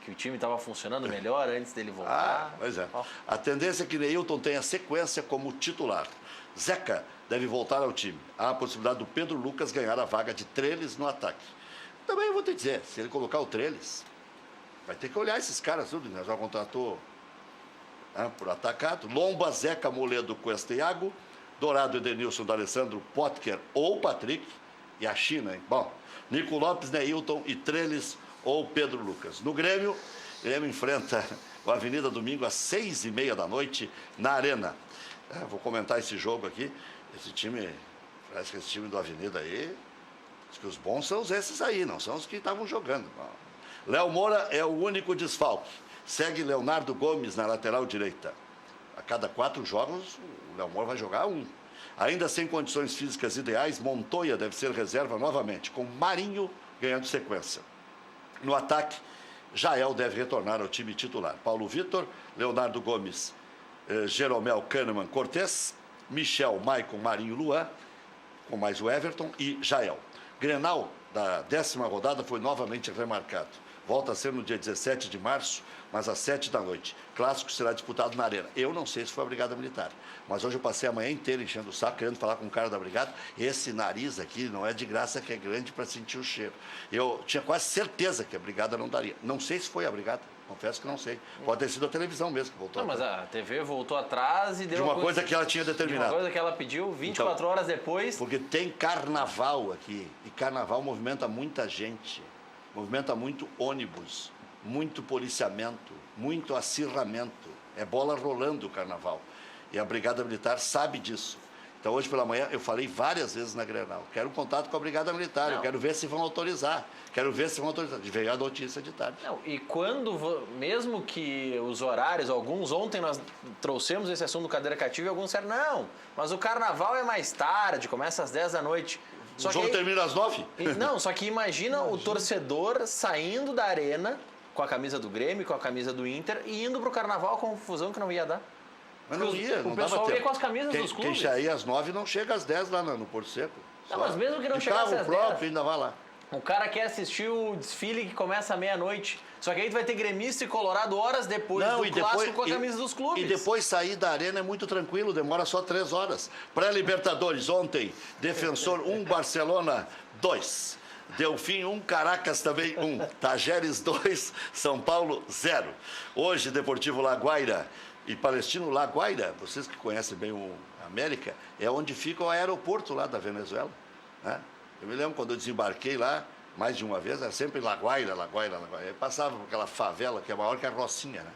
que o time estava funcionando melhor antes dele voltar. Pois é. A tendência é que Neilton tenha sequência como titular. Zeca deve voltar ao time. Há a possibilidade do Pedro Lucas ganhar a vaga de Trellis no ataque. Também eu vou te dizer, se ele colocar o Trellis, vai ter que olhar esses caras tudo, né? Já contratou por atacado. Lomba, Zeca, Moledo, Cuesta e Iago. Dourado, Edenilson, D'Alessandro, Potker ou Patrick. E a China, hein? Bom, Nico Lopes, Neilton e Trellis ou Pedro Lucas. No Grêmio, o Grêmio enfrenta o Avenida domingo às 6h30 da noite na Arena. Vou comentar esse jogo aqui. Esse time, parece que esse time do Avenida aí, diz que os bons são esses aí, não são os que estavam jogando. Léo Moura é o único desfalque. Segue Leonardo Gomes na lateral direita. A cada 4 jogos, o Léo Moura vai jogar 1. Ainda sem condições físicas ideais, Montoya deve ser reserva novamente, com Marinho ganhando sequência. No ataque, Jael deve retornar ao time titular. Paulo Vitor, Leonardo Gomes, Jeromel, Kahneman, Cortez, Michel, Maicon, Marinho, Luan, com mais o Everton e Jael. Grenal da 10ª rodada foi novamente remarcado. Volta a ser no dia 17 de março, mas às 7 da noite. Clássico será disputado na Arena. Eu não sei se foi a Brigada Militar, mas hoje eu passei a manhã inteira enchendo o saco, querendo falar com o cara da Brigada. Esse nariz aqui não é de graça, que é grande para sentir o cheiro. Eu tinha quase certeza que a Brigada não daria. Não sei se foi a Brigada, confesso que não sei. Pode ter sido a televisão mesmo que voltou. Não, mas a TV voltou atrás e deu de uma coisa que ela tinha determinado. De uma coisa que ela pediu 24 horas depois. Porque tem carnaval aqui, e carnaval movimenta muita gente. Movimenta muito ônibus, muito policiamento, muito acirramento. É bola rolando o carnaval. E a Brigada Militar sabe disso. Então, hoje pela manhã, eu falei várias vezes na Grenal. Quero um contato com a Brigada Militar, eu quero ver se vão autorizar. Quero ver se vão autorizar. Veio a notícia de tarde. Não, e quando, mesmo que os horários, alguns, ontem nós trouxemos esse assunto do Cadeira Cativa e alguns disseram, não, mas o carnaval é mais tarde, começa às 10 da noite. O jogo termina às 9? Não, só que imagina o torcedor saindo da arena com a camisa do Grêmio, com a camisa do Inter e indo pro carnaval, a confusão que não ia dar. Mas não ia, não dava tempo. O pessoal ia com as camisas dos clubes. Quem sair às 9 não chega às 10 lá no Porto Seco. Não, mas mesmo que não chegasse às 10. próprio ainda vai lá. O cara quer assistir o desfile que começa à meia-noite. Só que aí tu vai ter gremista e colorado horas depois do clássico com a camisa dos clubes. E depois sair da arena é muito tranquilo, demora só 3 horas. Pré-Libertadores, ontem, Defensor 1, Barcelona 2. Delfim 1, Caracas também 1. Tajeres 2, São Paulo 0. Hoje, Deportivo Laguaira e Palestino Laguaira, vocês que conhecem bem o América, é onde fica o aeroporto lá da Venezuela, né? Eu me lembro quando eu desembarquei lá, mais de uma vez, era sempre Laguaira, Laguaira, Laguaira. Eu passava por aquela favela que é maior que a Rocinha, né?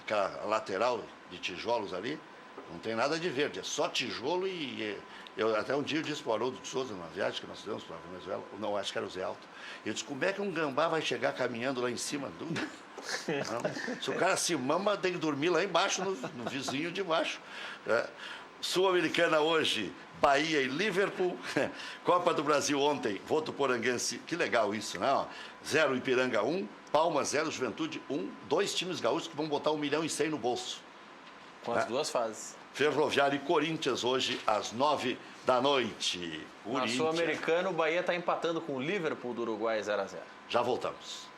Aquela lateral de tijolos ali, não tem nada de verde, é só tijolo e... até um dia eu disse para o Haroldo de Souza, numa viagem que nós fizemos para a Venezuela, não, acho que era o Zé Alto, eu disse, como é que um gambá vai chegar caminhando lá em cima? Não. Se o cara se mama, tem que dormir lá embaixo, no vizinho de baixo. Sul-Americana hoje, Bahia e Liverpool. Copa do Brasil ontem, Votuporanguense. Que legal isso, né? 0 Ipiranga 1, Palma 0, Juventude 1. 2 times gaúchos que vão botar 1,1 milhão no bolso. Com as duas fases. Ferroviário e Corinthians hoje às 9 da noite. Na Sul-Americana, o Bahia está empatando com o Liverpool do Uruguai 0-0. Já voltamos.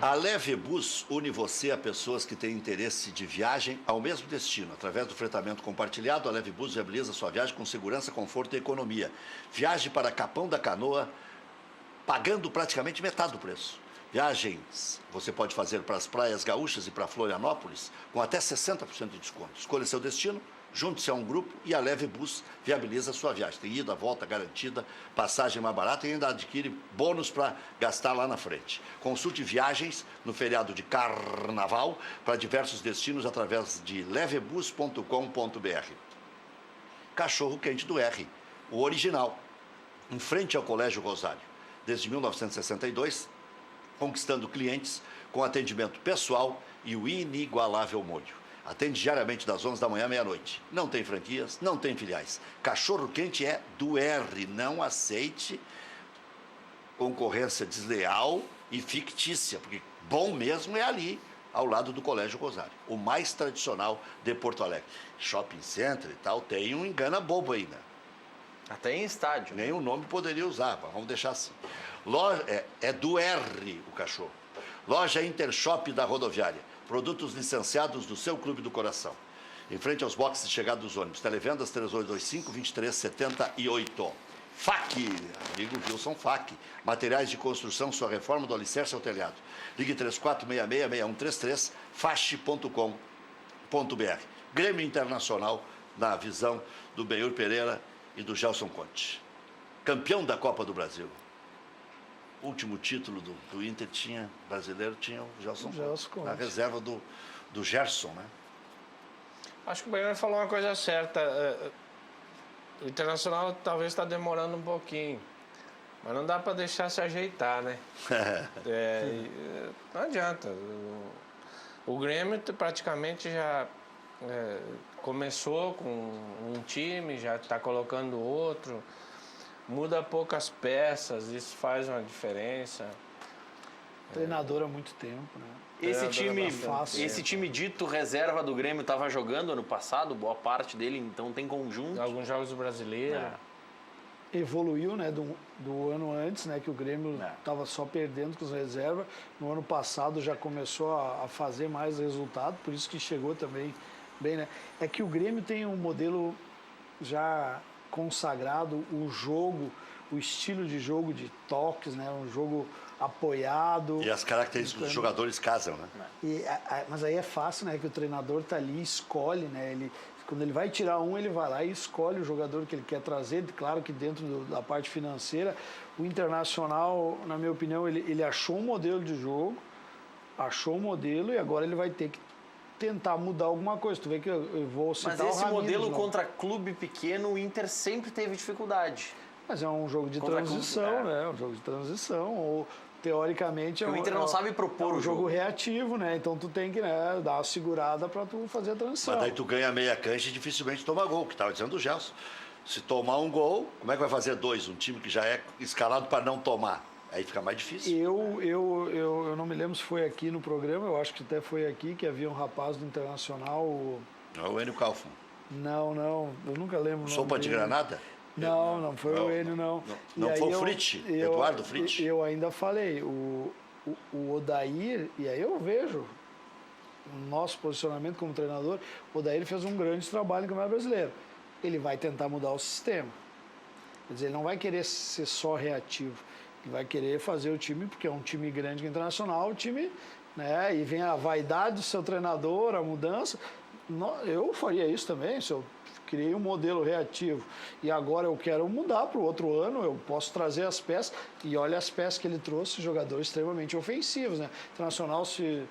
A Leve Bus une você a pessoas que têm interesse de viagem ao mesmo destino. Através do fretamento compartilhado, a Leve Bus viabiliza sua viagem com segurança, conforto e economia. Viaje para Capão da Canoa pagando praticamente metade do preço. Viagens você pode fazer para as praias gaúchas e para Florianópolis com até 60% de desconto. Escolha seu destino, junte-se a um grupo e a Leve Bus viabiliza a sua viagem. Tem ida, volta garantida, passagem mais barata e ainda adquire bônus para gastar lá na frente. Consulte viagens no feriado de Carnaval para diversos destinos através de levebus.com.br. Cachorro Quente do R, o original, em frente ao Colégio Rosário. Desde 1962, conquistando clientes com atendimento pessoal e o inigualável molho. Atende diariamente das 11 da manhã à meia-noite. Não tem franquias, não tem filiais. Cachorro Quente é do R. Não aceite concorrência desleal e fictícia, porque bom mesmo é ali, ao lado do Colégio Rosário, o mais tradicional de Porto Alegre. Shopping Center e tal, tem um engana bobo ainda. Até em estádio. Nem o nome poderia usar, mas vamos deixar assim. Loja, é do R o cachorro. Loja Intershop da Rodoviária. Produtos licenciados do seu Clube do Coração. Em frente aos boxes de chegada dos ônibus. Televendas 3825-2378. FAC, amigo Wilson FAC. Materiais de construção, sua reforma do alicerce ao telhado. Ligue 3466-6133, fache.com.br. Grêmio Internacional, na visão do Benhur Pereira e do Gelson Conte. Campeão da Copa do Brasil. Último título do Inter brasileiro tinha o Gelson Conte. Na reserva do Gerson, né? Acho que o Benhur falou uma coisa certa. O Internacional talvez está demorando um pouquinho, mas não dá para deixar se ajeitar, né? Não adianta. O Grêmio praticamente já começou com um time, já está colocando outro, muda poucas peças, isso faz uma diferença. Treinador há muito tempo, né? Esse time dito reserva do Grêmio estava jogando ano passado, boa parte dele, então tem conjunto. Alguns jogos do Brasileiro. Evoluiu, né, do ano antes, né, que o Grêmio estava só perdendo com os reservas. No ano passado já começou a fazer mais resultado, por isso que chegou também bem, né? É que o Grêmio tem um modelo já consagrado, o jogo, o estilo de jogo de toques, né, um jogo apoiado. E as características dos jogadores casam, né? Mas aí é fácil, né? Que o treinador tá ali, escolhe, né? Quando ele vai tirar um, ele vai lá e escolhe o jogador que ele quer trazer. Claro que dentro da parte financeira, o Internacional, na minha opinião, ele achou um modelo de jogo, achou um modelo e agora ele vai ter que tentar mudar alguma coisa. Tu vê que eu vou citar o Ramires. Mas esse modelo contra clube pequeno, o Inter sempre teve dificuldade. Mas é um jogo de transição, né? Um jogo de transição, ou teoricamente... O Inter não sabe propor o jogo reativo, né? Então tu tem que dar uma segurada para tu fazer a transição. Mas daí tu ganha meia cancha e dificilmente toma gol, que estava dizendo o Gelson. Se tomar um gol, como é que vai fazer dois? Um time que já é escalado para não tomar. Aí fica mais difícil. Eu não me lembro se foi aqui no programa, eu acho que até foi aqui, que havia um rapaz do Internacional... Não é o Enio Kaufmann. Não, eu nunca lembro o nome Sopa de Granada? Não foi o Enio, não. Não foi o Fritz, Eduardo Fritz? Eu ainda falei, o Odair, e aí eu vejo o nosso posicionamento como treinador, o Odair fez um grande trabalho no Campeonato Brasileiro. Ele vai tentar mudar o sistema. Quer dizer, ele não vai querer ser só reativo. Ele vai querer fazer o time, porque é um time grande que é internacional, o time, né? E vem a vaidade do seu treinador, a mudança. Eu faria isso também, se eu criei um modelo reativo e agora eu quero mudar para o outro ano, eu posso trazer as peças, e olha as peças que ele trouxe, jogadores extremamente ofensivos, né? O Internacional se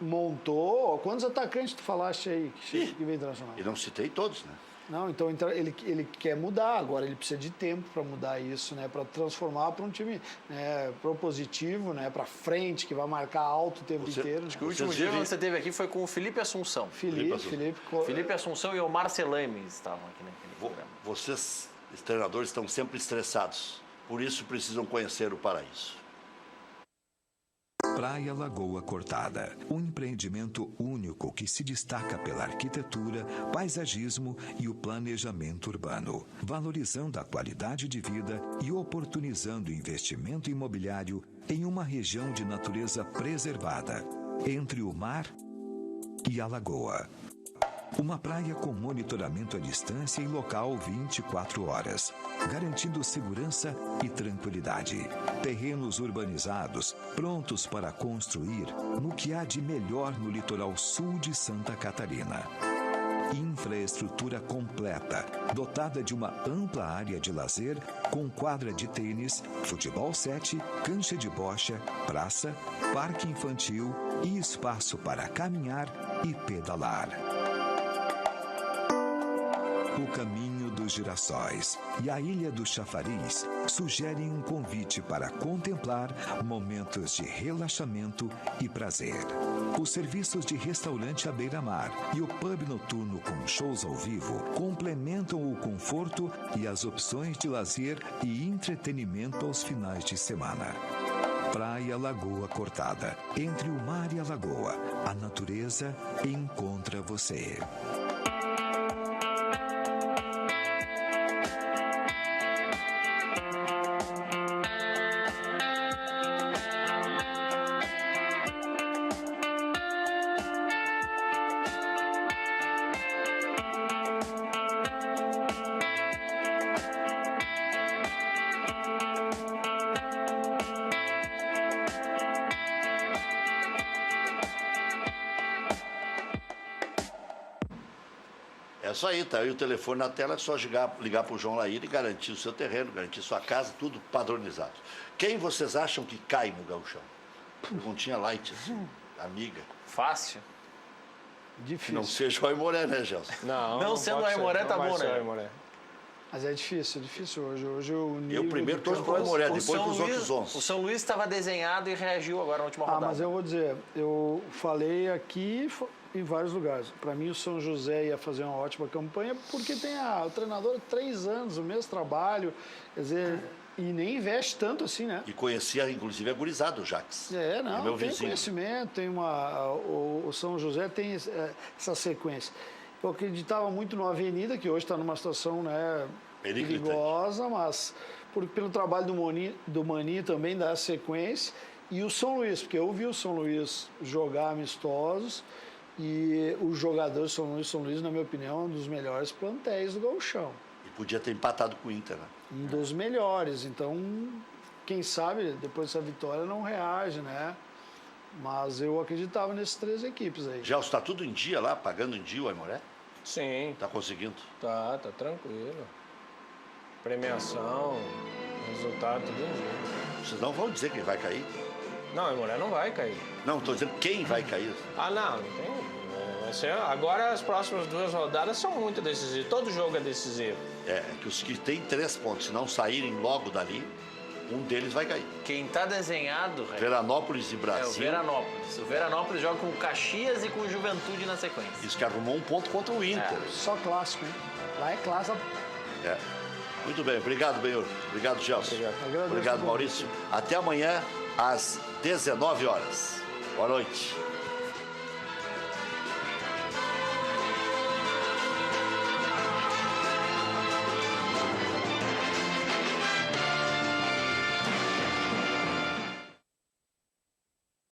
montou. Quantos atacantes tu falaste aí que veio Internacional? E não citei todos, né? Não, então ele quer mudar, agora ele precisa de tempo para mudar isso, né? Para transformar para um time, né, propositivo, né? Para frente, que vai marcar alto o tempo inteiro. Acho que o último dia que você teve aqui foi com o Felipe Assunção. Felipe Assunção e o Marcelame estavam aqui naquele programa. Vocês, os treinadores, estão sempre estressados, por isso precisam conhecer o paraíso. Praia Lagoa Cortada, um empreendimento único que se destaca pela arquitetura, paisagismo e o planejamento urbano, valorizando a qualidade de vida e oportunizando o investimento imobiliário em uma região de natureza preservada, entre o mar e a lagoa. Uma praia com monitoramento à distância e local 24 horas, garantindo segurança e tranquilidade. Terrenos urbanizados, prontos para construir no que há de melhor no litoral sul de Santa Catarina. Infraestrutura completa, dotada de uma ampla área de lazer com quadra de tênis, futebol 7, cancha de bocha, praça, parque infantil e espaço para caminhar e pedalar. O Caminho dos Girassóis e a Ilha do Chafariz sugerem um convite para contemplar momentos de relaxamento e prazer. Os serviços de restaurante à beira-mar e o pub noturno com shows ao vivo complementam o conforto e as opções de lazer e entretenimento aos finais de semana. Praia Lagoa Cortada. Entre o mar e a lagoa, a natureza encontra você. É isso aí, tá aí o telefone na tela, é só ligar para o João Laíra e garantir o seu terreno, garantir sua casa, tudo padronizado. Quem vocês acham que cai no gauchão? Perguntinha light, assim, amiga. Fácil. Difícil. Não seja o Aimoré, né, Gelson? Não sendo pode o Aimoré, ser, tá não vai bom, ser o né? Aimoré. Mas é difícil hoje. Hoje o nível Eu primeiro de torço para o campo- Aimoré, depois para os outros 11. O São Luís estava desenhado e reagiu agora na última rodada. mas eu vou dizer, eu falei aqui em vários lugares. Para mim, o São José ia fazer uma ótima campanha, porque tem o treinador há 3 anos, o mesmo trabalho, quer dizer, e nem investe tanto assim, né? E conhecia, inclusive, a gurizada, o Jax. É, não, meu tem vizinho. conhecimento, tem o São José tem essa sequência. Eu acreditava muito no Avenida, que hoje está numa situação, né, Periclitante. perigosa, mas pelo trabalho do Mani também dá sequência. E o São Luís, porque eu vi o São Luís jogar amistosos e os jogadores do São Luís, na minha opinião, é um dos melhores plantéis do gauchão. E podia ter empatado com o Inter, né? Um dos melhores. Então, quem sabe, depois dessa vitória não reage, né? Mas eu acreditava nessas 3 equipes aí. Gelson, está tudo em dia lá, pagando em dia o Aimoré? Sim, Está conseguindo? tá tranquilo. Premiação, resultado, tudo em dia. Vocês não vão dizer que vai cair? Não, o Aimoré não vai cair. Não, estou dizendo quem vai cair. Não tem. Vai ser, agora as próximas 2 rodadas são muito decisivas. Todo jogo é decisivo. É que os que têm 3 pontos, se não saírem logo dali, um deles vai cair. Quem tá desenhado, Veranópolis e é o Brasil. Veranópolis. O Veranópolis joga com Caxias e com Juventude na sequência. Isso que arrumou um ponto contra o Inter. Só clássico, hein? Lá é clássico. É. Muito bem, obrigado, Benhur. Obrigado, Gelson. Agradeço Obrigado, muito. Maurício. Até amanhã, às 19 horas. Boa noite.